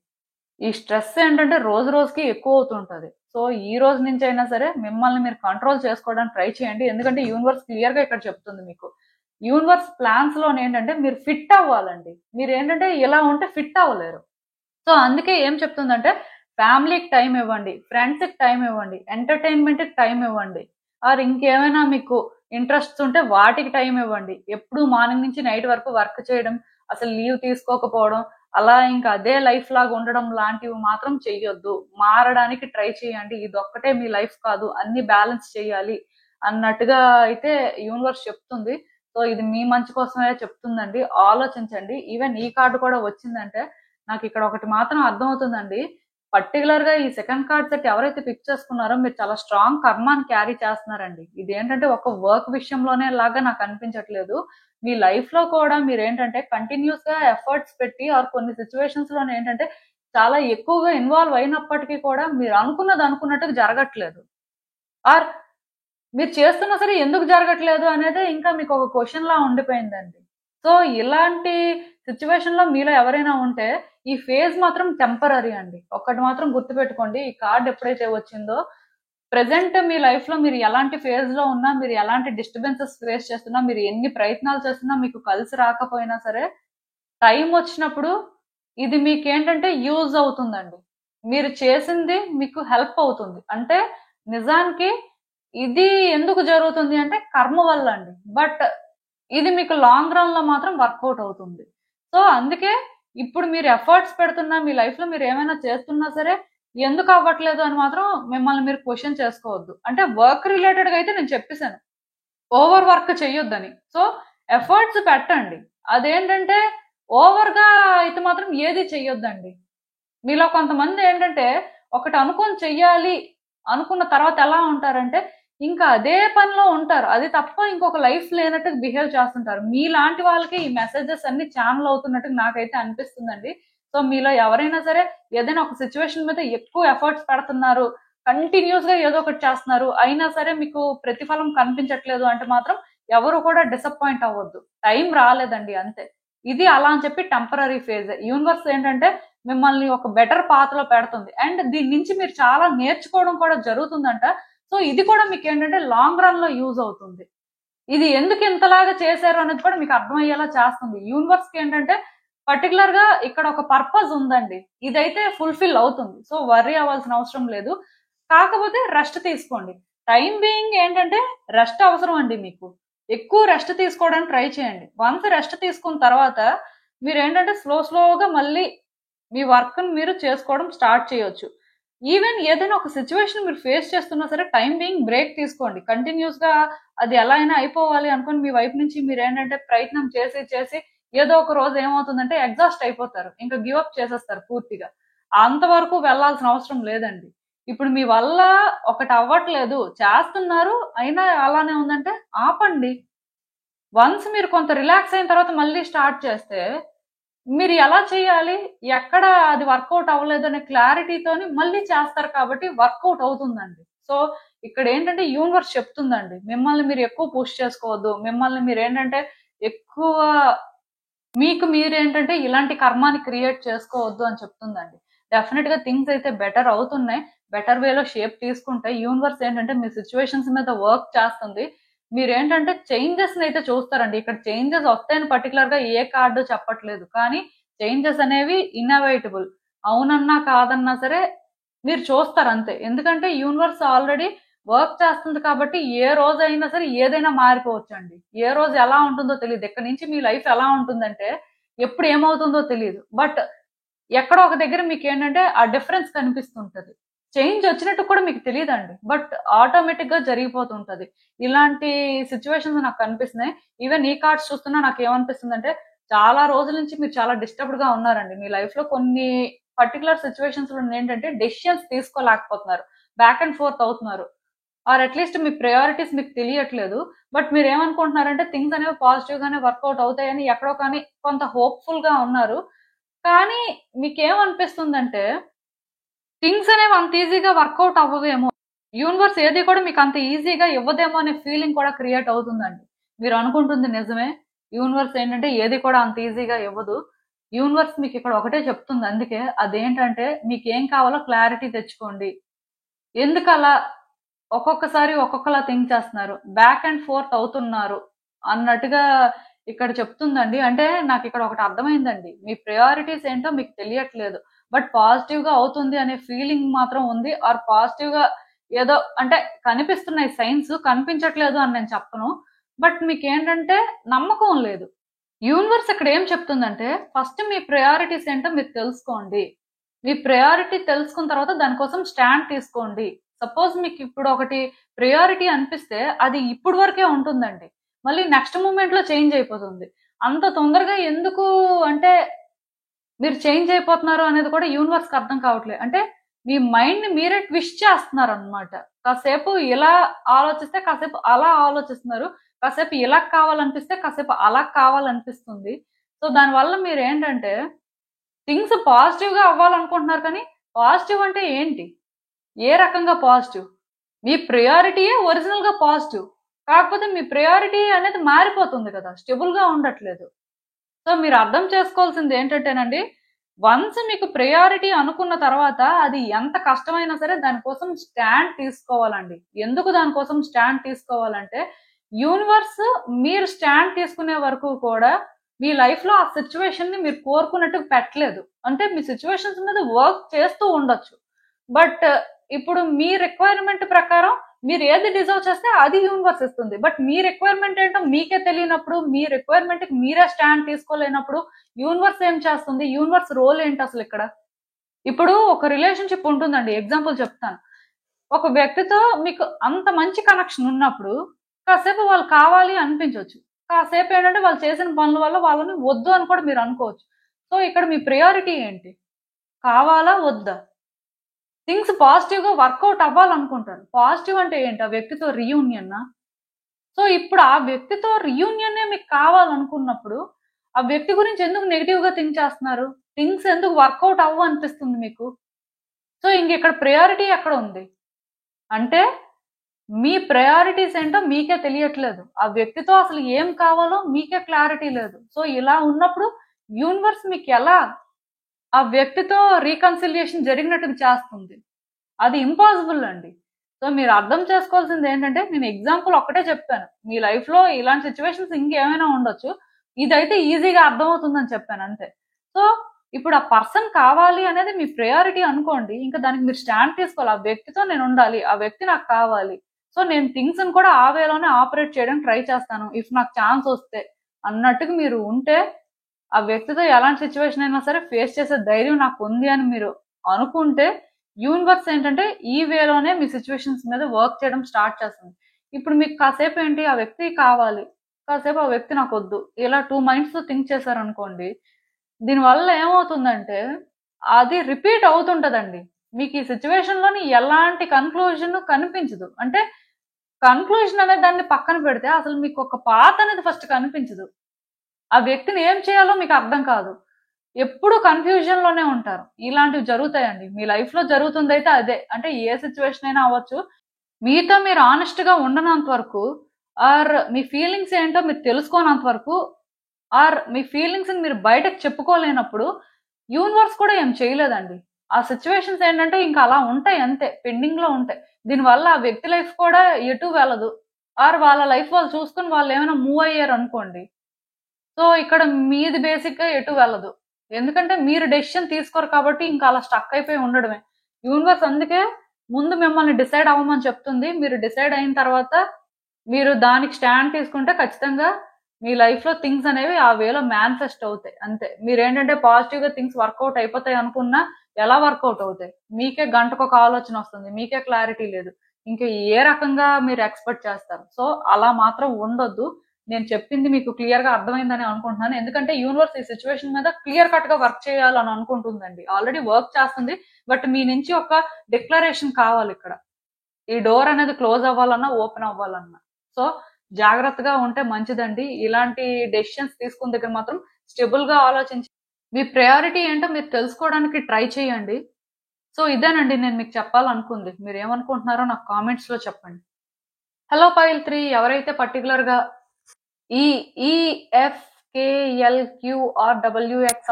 ఈ స్ట్రెస్ ఏంటంటే రోజు రోజుకి ఎక్కువ అవుతుంటది. సో ఈ రోజు నుంచి అయినా సరే మిమ్మల్ని మీరు కంట్రోల్ చేసుకోవడానికి ట్రై చేయండి. ఎందుకంటే యూనివర్స్ క్లియర్ గా ఇక్కడ చెప్తుంది మీకు. యూనివర్స్ ప్లాన్స్ లో ఏంటంటే మీరు ఫిట్ అవ్వాలండి. మీరు ఏంటంటే ఇలా ఉంటే ఫిట్ అవ్వలేరు. సో అందుకే ఏం చెప్తుందంటే ఫ్యామిలీకి టైం ఇవ్వండి, ఫ్రెండ్స్ కి టైం ఇవ్వండి, ఎంటర్టైన్మెంట్ కి టైం ఇవ్వండి, ఆర్ ఇంకేమైనా మీకు ఇంట్రెస్ట్ ఉంటే వాటికి టైం ఇవ్వండి. ఎప్పుడు మార్నింగ్ నుంచి నైట్ వరకు వర్క్ చేయడం, అసలు లీవ్ తీసుకోకపోవడం, అలా ఇంకా అదే లైఫ్ లాగా ఉండడం లాంటివి మాత్రం చెయ్యొద్దు. మారడానికి ట్రై చేయండి. ఇది ఒక్కటే మీ లైఫ్ కాదు, అన్ని బ్యాలెన్స్ చేయాలి అన్నట్టుగా అయితే యూనివర్స్ చెప్తుంది. సో ఇది మీ మంచి కోసమే చెప్తుందండి. ఆలోచించండి. ఈవెన్ ఈ కార్డు కూడా వచ్చిందంటే నాకు ఇక్కడ ఒకటి మాత్రం అర్థమవుతుందండి. పర్టికులర్ గా ఈ సెకండ్ కార్డ్ సెట్ ఎవరైతే పిక్ చేసుకున్నారో మీరు చాలా స్ట్రాంగ్ కర్మాని క్యారీ చేస్తున్నారండి. ఇది ఏంటంటే ఒక వర్క్ విషయంలోనే లాగా నాకు అనిపించట్లేదు. మీ లైఫ్ లో కూడా మీరు ఏంటంటే కంటిన్యూస్ గా ఎఫర్ట్స్ పెట్టి ఆర్ కొన్ని సిచ్యువేషన్స్ లోనే ఏంటంటే చాలా ఎక్కువగా ఇన్వాల్వ్ అయినప్పటికీ కూడా మీరు అనుకున్నది అనుకున్నట్టుగా జరగట్లేదు. ఆర్ మీరు చేస్తున్నా సరే ఎందుకు జరగట్లేదు అనేది ఇంకా మీకు ఒక క్వశ్చన్ లా ఉండిపోయిందండి. సో ఇలాంటి సిచ్యువేషన్ లో మీలో ఎవరైనా ఉంటే ఈ ఫేజ్ మాత్రం టెంపరరీ అండి. ఒక్కటి మాత్రం గుర్తుపెట్టుకోండి, ఈ కార్డ్ ఎప్పుడైతే వచ్చిందో ప్రెసెంట్ మీ లైఫ్ లో మీరు ఎలాంటి ఫేజ్ లో ఉన్నా, మీరు ఎలాంటి డిస్టర్బెన్సెస్ ఫేస్ చేస్తున్నా, మీరు ఎన్ని ప్రయత్నాలు చేస్తున్నా మీకు కలిసి రాకపోయినా సరే టైం వచ్చినప్పుడు ఇది మీకేంటంటే యూజ్ అవుతుందండి. మీరు చేసింది మీకు హెల్ప్ అవుతుంది. అంటే నిజానికి ఇది ఎందుకు జరుగుతుంది అంటే కర్మ వల్ల అండి. బట్ ఇది మీకు లాంగ్ రన్ లో మాత్రం వర్కౌట్ అవుతుంది. సో అందుకే ఇప్పుడు మీరు ఎఫర్ట్స్ పెడుతున్నా, మీ లైఫ్ లో మీరు ఏమైనా చేస్తున్నా సరే ఎందుకు అవ్వట్లేదు అని మాత్రం మిమ్మల్ని మీరు క్వశ్చన్ చేసుకోవద్దు. అంటే వర్క్ రిలేటెడ్ గా అయితే నేను చెప్పేశాను, ఓవర్ వర్క్ చెయ్యొద్దని. సో ఎఫర్ట్స్ పెట్టండి. అదేంటంటే ఓవర్ గా అయితే మాత్రం ఏది చెయ్యొద్దండి. మీలో కొంతమంది ఏంటంటే ఒకటి అనుకొని చెయ్యాలి అనుకున్న తర్వాత ఎలా ఉంటారంటే ఇంకా అదే పనిలో ఉంటారు. అది తప్ప ఇంకొక లైఫ్ లేనట్టు బిహేవ్ చేస్తుంటారు. మీలాంటి వాళ్ళకి ఈ మెసేజెస్ అన్ని ఛానల్ అవుతున్నట్టు నాకైతే అనిపిస్తుందండి. సో మీలో ఎవరైనా సరే ఏదైనా ఒక సిచ్యువేషన్ మీద ఎక్కువ ఎఫర్ట్స్ పెడుతున్నారు, కంటిన్యూస్ గా ఏదో ఒకటి చేస్తున్నారు, అయినా సరే మీకు ప్రతిఫలం కనిపించట్లేదు అంటే మాత్రం ఎవరు కూడా డిసప్పాయింట్ అవ్వద్దు. టైం రాలేదండి అంతే. ఇది అలా అని చెప్పి టెంపరరీ ఫేజ్. యూనివర్స్ ఏంటంటే మిమ్మల్ని ఒక బెటర్ పాత్ లో పెడుతుంది. అండ్ దీని నుంచి మీరు చాలా నేర్చుకోవడం కూడా జరుగుతుందంట. సో ఇది కూడా మీకు ఏంటంటే లాంగ్ రన్ లో యూజ్ అవుతుంది. ఇది ఎందుకు ఇంతలాగా చేశారు అనేది కూడా మీకు అర్థమయ్యేలా చేస్తుంది. యూనివర్స్ కి ఏంటంటే పర్టికులర్ గా ఇక్కడ ఒక పర్పస్ ఉందండి. ఇదైతే ఫుల్ఫిల్ అవుతుంది. సో వర్రీ అవ్వాల్సిన అవసరం లేదు. కాకపోతే రెస్ట్ తీసుకోండి. టైం బీయింగ్ ఏంటంటే రెస్ట్ అవసరం అండి మీకు. ఎక్కువ రెస్ట్ తీసుకోవడానికి ట్రై చేయండి. వన్స్ రెస్ట్ తీసుకున్న తర్వాత మీరు ఏంటంటే స్లోగా మళ్ళీ మీ వర్క్ మీరు చేసుకోవడం స్టార్ట్ చేయొచ్చు. ఈవెన్ ఏదైనా ఒక సిచ్యువేషన్ మీరు ఫేస్ చేస్తున్నా సరే టైం బీయింగ్ బ్రేక్ తీసుకోండి. కంటిన్యూస్ గా అది ఎలా అయినా అయిపోవాలి అనుకుని మీ వైపు నుంచి మీరు ఏంటంటే ప్రయత్నం చేసి ఏదో ఒక రోజు ఏమవుతుందంటే ఎగ్జాస్ట్ అయిపోతారు. ఇంకా గివ్ అప్ చేసేస్తారు పూర్తిగా. అంతవరకు వెళ్లాల్సిన అవసరం లేదండి. ఇప్పుడు మీ వల్ల ఒకటి అవ్వట్లేదు, చేస్తున్నారు అయినా అలానే ఉందంటే ఆపండి. వన్స్ మీరు కొంత రిలాక్స్ అయిన తర్వాత మళ్ళీ స్టార్ట్ చేస్తే మీరు ఎలా చేయాలి, ఎక్కడ అది వర్కౌట్ అవ్వలేదు అనే క్లారిటీతోని మళ్ళీ చేస్తారు కాబట్టి వర్కౌట్ అవుతుందండి. సో ఇక్కడ ఏంటంటే యూనివర్స్ చెప్తుందండి, మిమ్మల్ని మీరు ఎక్కువ పుష్ చేసుకోవద్దు, మిమ్మల్ని మీరు ఏంటంటే ఎక్కువ మీకు మీరేంటంటే ఇలాంటి కర్మాని క్రియేట్ చేసుకోవద్దు అని చెప్తుందండి. డెఫినెట్ గా థింగ్స్ అయితే బెటర్ అవుతున్నాయి. బెటర్ వేలో షేప్ తీసుకుంటే యూనివర్స్ ఏంటంటే మీ సిచ్యువేషన్స్ మీద వర్క్ చేస్తుంది. మీరేంటంటే చేంజెస్ అయితే చూస్తారండి. ఇక్కడ చేంజెస్ వస్తాయని పర్టికులర్ గా ఏ కార్డు చెప్పట్లేదు, కానీ చేంజెస్ అనేవి ఇన్నోవేటబుల్. అవునన్నా కాదన్నా సరే మీరు చూస్తారు అంతే. ఎందుకంటే యూనివర్స్ ఆల్రెడీ వర్క్ చేస్తుంది కాబట్టి ఏ రోజైనా సరే ఏదైనా మారిపోవచ్చు అండి. ఏ రోజు ఎలా ఉంటుందో తెలియదు. ఇక్కడ నుంచి మీ లైఫ్ ఎలా ఉంటుందంటే ఎప్పుడు ఏమవుతుందో తెలియదు. బట్ ఎక్కడో ఒక దగ్గర మీకు ఏంటంటే ఆ డిఫరెన్స్ కనిపిస్తుంటది. చేంజ్ వచ్చినట్టు కూడా మీకు తెలియదండి, బట్ ఆటోమేటిక్ గా జరిగిపోతుంటది. ఇలాంటి సిచ్యువేషన్స్ నాకు కనిపిస్తున్నాయి. ఈవెన్ ఈ కార్డ్స్ చూస్తున్నా నాకు ఏమనిపిస్తుందంటే చాలా రోజుల నుంచి మీరు చాలా డిస్టర్బ్డ్ గా ఉన్నారండి. మీ లైఫ్ లో కొన్ని పర్టికులర్ సిచ్యువేషన్స్ లో ఏంటంటే డెసిషన్స్ తీసుకోలేకపోతున్నారు, బ్యాక్ అండ్ ఫోర్త్ అవుతున్నారు, ఆర్ అట్లీస్ట్ మీ ప్రయారిటీస్ మీకు తెలియట్లేదు. బట్ మీరు ఏమనుకుంటున్నారంటే థింగ్స్ అనేవి పాజిటివ్ గానే వర్కౌట్ అవుతాయని ఎక్కడో కానీ కొంత హోప్ఫుల్ గా ఉన్నారు. కానీ మీకేమనిపిస్తుందంటే థింగ్స్ అనేవి అంత ఈజీగా వర్కౌట్ అవ్వవేమో, యూనివర్స్ ఏది కూడా మీకు అంత ఈజీగా ఇవ్వదేమో అనే ఫీలింగ్ కూడా క్రియేట్ అవుతుందండి. మీరు అనుకుంటుంది నిజమే, యూనివర్స్ ఏంటంటే ఏది కూడా అంత ఈజీగా ఇవ్వదు. యూనివర్స్ మీకు ఇక్కడ ఒకటే చెప్తుంది. అందుకే అదేంటంటే మీకు ఏం కావాలో క్లారిటీ తెచ్చుకోండి. ఎందుకలా ఒక్కొక్కసారి ఒక్కొక్కలా థింక్ చేస్తున్నారు, బ్యాక్ అండ్ ఫోర్త్ అవుతున్నారు అన్నట్టుగా ఇక్కడ చెప్తుందండి. అంటే నాకు ఇక్కడ ఒకటి అర్థమైందండి, మీ ప్రయారిటీస్ ఏంటో మీకు తెలియట్లేదు, బట్ పాజిటివ్ గా అవుతుంది అనే ఫీలింగ్ మాత్రం ఉంది. ఆర్ పాజిటివ్ గా ఏదో అంటే కనిపిస్తున్నాయి సైన్స్, కనిపించట్లేదు అని నేను చెప్పను, బట్ మీకు ఏంటంటే నమ్మకం లేదు. యూనివర్స్ ఇక్కడ ఏం చెప్తుందంటే ఫస్ట్ మీ ప్రయారిటీస్ ఏంటో మీరు తెలుసుకోండి. మీ ప్రయారిటీ తెలుసుకున్న తర్వాత దానికోసం స్టాండ్ తీసుకోండి. సపోజ్ మీకు ఇప్పుడు ఒకటి ప్రయారిటీ అనిపిస్తే అది ఇప్పుడు వరకే ఉంటుందండి, మళ్ళీ నెక్స్ట్ మూమెంట్ లో చేంజ్ అయిపోతుంది. అంత తొందరగా ఎందుకు అంటే మీరు చేంజ్ అయిపోతున్నారు అనేది కూడా యూనివర్స్ కి అర్థం కావట్లేదు. అంటే మీ మైండ్ ని మీరే ట్విస్ట్ చేస్తున్నారు అనమాట. కాసేపు ఇలా ఆలోచిస్తే కాసేపు అలా ఆలోచిస్తున్నారు, కాసేపు ఇలా కావాలనిపిస్తే కాసేపు అలా కావాలనిపిస్తుంది. సో దానివల్ల మీరు ఏంటంటే థింగ్స్ పాజిటివ్ గా అవ్వాలనుకుంటున్నారు, కానీ పాజిటివ్ అంటే ఏంటి, ఏ రకంగా పాజిటివ్, మీ ప్రయారిటీయే ఒరిజినల్ గా పాజిటివ్, కాకపోతే మీ ప్రయారిటీ అనేది మారిపోతుంది కదా, స్టేబుల్ గా ఉండట్లేదు. సో మీరు అర్థం చేసుకోవాల్సింది ఏంటంటేనండి, వన్స్ మీకు ప్రయారిటీ అనుకున్న తర్వాత అది ఎంత కష్టమైనా సరే దానికోసం స్టాండ్ తీసుకోవాలండి. ఎందుకు దానికోసం స్టాండ్ తీసుకోవాలంటే, యూనివర్స్ మీరు స్టాండ్ తీసుకునే వరకు కూడా మీ లైఫ్ లో ఆ సిచ్యువేషన్ ని మీరు కోరుకున్నట్టు పెట్టలేదు. అంటే మీ సిచ్యువేషన్స్ మీద వర్క్ చేస్తూ ఉండొచ్చు, బట్ ఇప్పుడు మీ రిక్వైర్మెంట్ ప్రకారం మీరు ఏది డిజర్వ్ చేస్తే అది యూనివర్స్ ఇస్తుంది. బట్ మీ రిక్వైర్మెంట్ ఏంటో మీకే తెలియనప్పుడు, మీ రిక్వైర్మెంట్ కి మీరే స్టాండ్ తీసుకోలేనప్పుడు యూనివర్స్ ఏం చేస్తుంది? యూనివర్స్ రోల్ ఏంటి అసలు ఇక్కడ? ఇప్పుడు ఒక రిలేషన్షిప్ ఉంటుందండి, ఎగ్జాంపుల్ చెప్తాను. ఒక వ్యక్తితో మీకు అంత మంచి కనెక్షన్ ఉన్నప్పుడు కాసేపు వాళ్ళు కావాలి అనిపించవచ్చు, కాసేపు ఏంటంటే వాళ్ళు చేసిన పనుల వల్ల వాళ్ళని వద్దు అని కూడా మీరు అనుకోవచ్చు. సో ఇక్కడ మీ ప్రయారిటీ ఏంటి? కావాలా వద్దా? థింగ్స్ పాజిటివ్ గా వర్కౌట్ అవ్వాలనుకుంటారు. పాజిటివ్ అంటే ఏంటి? ఆ వ్యక్తితో రీయూనియన్. సో ఇప్పుడు ఆ వ్యక్తితో రీయూనియన్ మీకు కావాలనుకున్నప్పుడు ఆ వ్యక్తి గురించి ఎందుకు నెగిటివ్ గా థింక్ చేస్తున్నారు? థింగ్స్ ఎందుకు వర్కౌట్ అవ్వ అనిపిస్తుంది మీకు? సో ఇంక ఇక్కడ ప్రయారిటీ ఎక్కడ ఉంది అంటే, మీ ప్రయారిటీస్ ఏంటో మీకే తెలియట్లేదు. ఆ వ్యక్తితో అసలు ఏం కావాలో మీకే క్లారిటీ లేదు. సో ఇలా ఉన్నప్పుడు యూనివర్స్ మీకు ఎలా ఆ వ్యక్తితో రీకన్సిలియేషన్ జరిగినట్టు చేస్తుంది? అది ఇంపాసిబుల్ అండి. సో మీరు అర్థం చేసుకోవాల్సింది ఏంటంటే, నేను ఎగ్జాంపుల్ ఒక్కటే చెప్పాను. మీ లైఫ్ లో ఇలాంటి సిచ్యువేషన్స్ ఇంకేమైనా ఉండొచ్చు, ఇదైతే ఈజీగా అర్థమవుతుందని చెప్పాను అంతే. సో ఇప్పుడు ఆ పర్సన్ కావాలి అనేది మీ ప్రయారిటీ అనుకోండి, ఇంకా దానికి మీరు స్టాండ్ తీసుకోవాలి. ఆ వ్యక్తితో నేను ఉండాలి, ఆ వ్యక్తి నాకు కావాలి. సో నేను థింగ్స్ కూడా ఆ వేలోనే ఆపరేట్ చేయడానికి ట్రై చేస్తాను, ఇఫ్ నాకు ఛాన్స్ వస్తే అన్నట్టుగా మీరు ఉంటే, ఆ వ్యక్తితో ఎలాంటి సిచ్యువేషన్ అయినా సరే ఫేస్ చేసే ధైర్యం నాకు ఉంది అని మీరు అనుకుంటే, యూనివర్స్ ఏంటంటే ఈ వేలోనే మీ సిచ్యువేషన్స్ మీద వర్క్ చేయడం స్టార్ట్ చేస్తుంది. ఇప్పుడు మీకు కాసేపు ఏంటి, ఆ వ్యక్తి కావాలి, కాసేపు ఆ వ్యక్తి నాకు వద్దు, ఇలా 2 మైండ్స్ తో థింక్ చేశారనుకోండి, దీనివల్ల ఏమవుతుందంటే అది రిపీట్ అవుతుంటదండి. మీకు ఈ సిచ్యువేషన్ లోని ఎలాంటి కన్క్లూజన్ కనిపించదు. అంటే కన్క్లూజన్ అనే దాన్ని పక్కన పెడితే అసలు మీకు ఒక పాత అనేది ఫస్ట్ కనిపించదు. ఆ వ్యక్తిని ఏం చేయాలో మీకు అర్థం కాదు. ఎప్పుడు కన్ఫ్యూజన్ లోనే ఉంటారు. ఇలాంటివి జరుగుతాయండి. మీ లైఫ్ లో జరుగుతుందైతే అదే. అంటే ఏ సిచ్యువేషన్ అయినా అవ్వచ్చు. మీతో మీరు ఆనెస్ట్ గా ఉండనంత వరకు, ఆర్ మీ ఫీలింగ్స్ ఏంటో మీరు తెలుసుకోనంత వరకు, ఆర్ మీ ఫీలింగ్స్ ని మీరు బయటకు చెప్పుకోలేనప్పుడు యూనివర్స్ కూడా ఏం చేయలేదండి. ఆ సిచ్యువేషన్స్ ఏంటంటే ఇంకా అలా ఉంటాయి అంతే, పెండింగ్ లో ఉంటాయి. దీనివల్ల ఆ వ్యక్తి లైఫ్ కూడా ఎటు వెళ్ళదు. ఆర్ వాళ్ళ లైఫ్ వాళ్ళు చూసుకుని వాళ్ళు ఏమైనా మూవ్ అయ్యారు అనుకోండి, సో ఇక్కడ మీది బేసిక్ గా ఎటు వెళ్ళదు. ఎందుకంటే మీరు డెసిషన్ తీసుకోరు కాబట్టి ఇంకా అలా స్టక్ అయిపోయి ఉండడమే. యూనివర్స్ అందుకే ముందు మిమ్మల్ని డిసైడ్ అవ్వమని చెప్తుంది. మీరు డిసైడ్ అయిన తర్వాత మీరు దానికి స్టాండ్ తీసుకుంటే ఖచ్చితంగా మీ లైఫ్ లో థింగ్స్ అనేవి ఆ వేలో మేనిఫెస్ట్ అవుతాయి అంతే. మీరేంటంటే పాజిటివ్ గా థింగ్స్ వర్కౌట్ అయిపోతాయి అనుకున్నా ఎలా వర్కౌట్ అవుతాయి? మీకే గంటకు ఒక ఆలోచన వస్తుంది, మీకే క్లారిటీ లేదు, ఇంకా ఏ రకంగా మీరు ఎక్స్పెక్ట్ చేస్తారు? సో అలా మాత్రం ఉండొద్దు. నేను చెప్పింది మీకు క్లియర్ గా అర్థమైందని అనుకుంటున్నాను. ఎందుకంటే యూనివర్స్ ఈ సిచ్యువేషన్ మీద క్లియర్ కట్ గా వర్క్ చేయాలని అనుకుంటుందండి. ఆల్రెడీ వర్క్ చేస్తుంది, బట్ మీ నుంచి ఒక డిక్లరేషన్ కావాలి ఇక్కడ. ఈ డోర్ అనేది క్లోజ్ అవ్వాలన్నా ఓపెన్ అవ్వాలన్నా. సో జాగ్రత్తగా ఉంటే మంచిదండి. ఇలాంటి డెసిషన్స్ తీసుకున్న దగ్గర మాత్రం స్టేబుల్ గా ఆలోచించి మీ ప్రయారిటీ ఏంటో మీరు తెలుసుకోవడానికి ట్రై చేయండి. సో ఇదేనండి నేను మీకు చెప్పాలనుకుంది. మీరు ఏమనుకుంటున్నారో నాకు కామెంట్స్ లో చెప్పండి. హలో పైల్ 3 ఎవరైతే పర్టికులర్ గా ఈ EFKLQRWX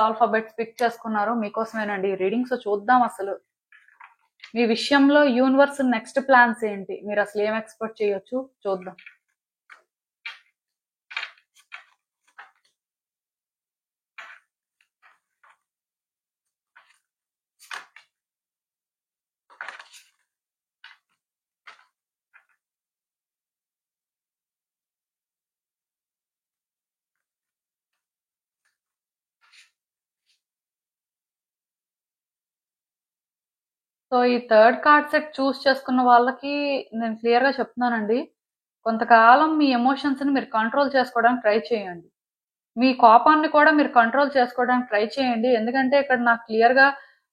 ఆల్ఫాబెట్స్ పిక్ చేసుకున్నారో మీకోసమేనండి రీడింగ్. సో చూద్దాం అసలు మీ విషయంలో యూనివర్స్ నెక్స్ట్ ప్లాన్స్ ఏంటి, మీరు అసలు ఏం ఎక్స్పెక్ట్ చేయొచ్చు చూద్దాం. సో ఈ థర్డ్ కార్డ్ సెట్ చూస్ చేసుకున్న వాళ్ళకి నేను క్లియర్ గా చెప్తున్నానండి, కొంతకాలం మీ ఎమోషన్స్ ని మీరు కంట్రోల్ చేసుకోవడానికి ట్రై చేయండి. మీ కోపాన్ని కూడా మీరు కంట్రోల్ చేసుకోవడానికి ట్రై చేయండి. ఎందుకంటే ఇక్కడ నాకు క్లియర్ గా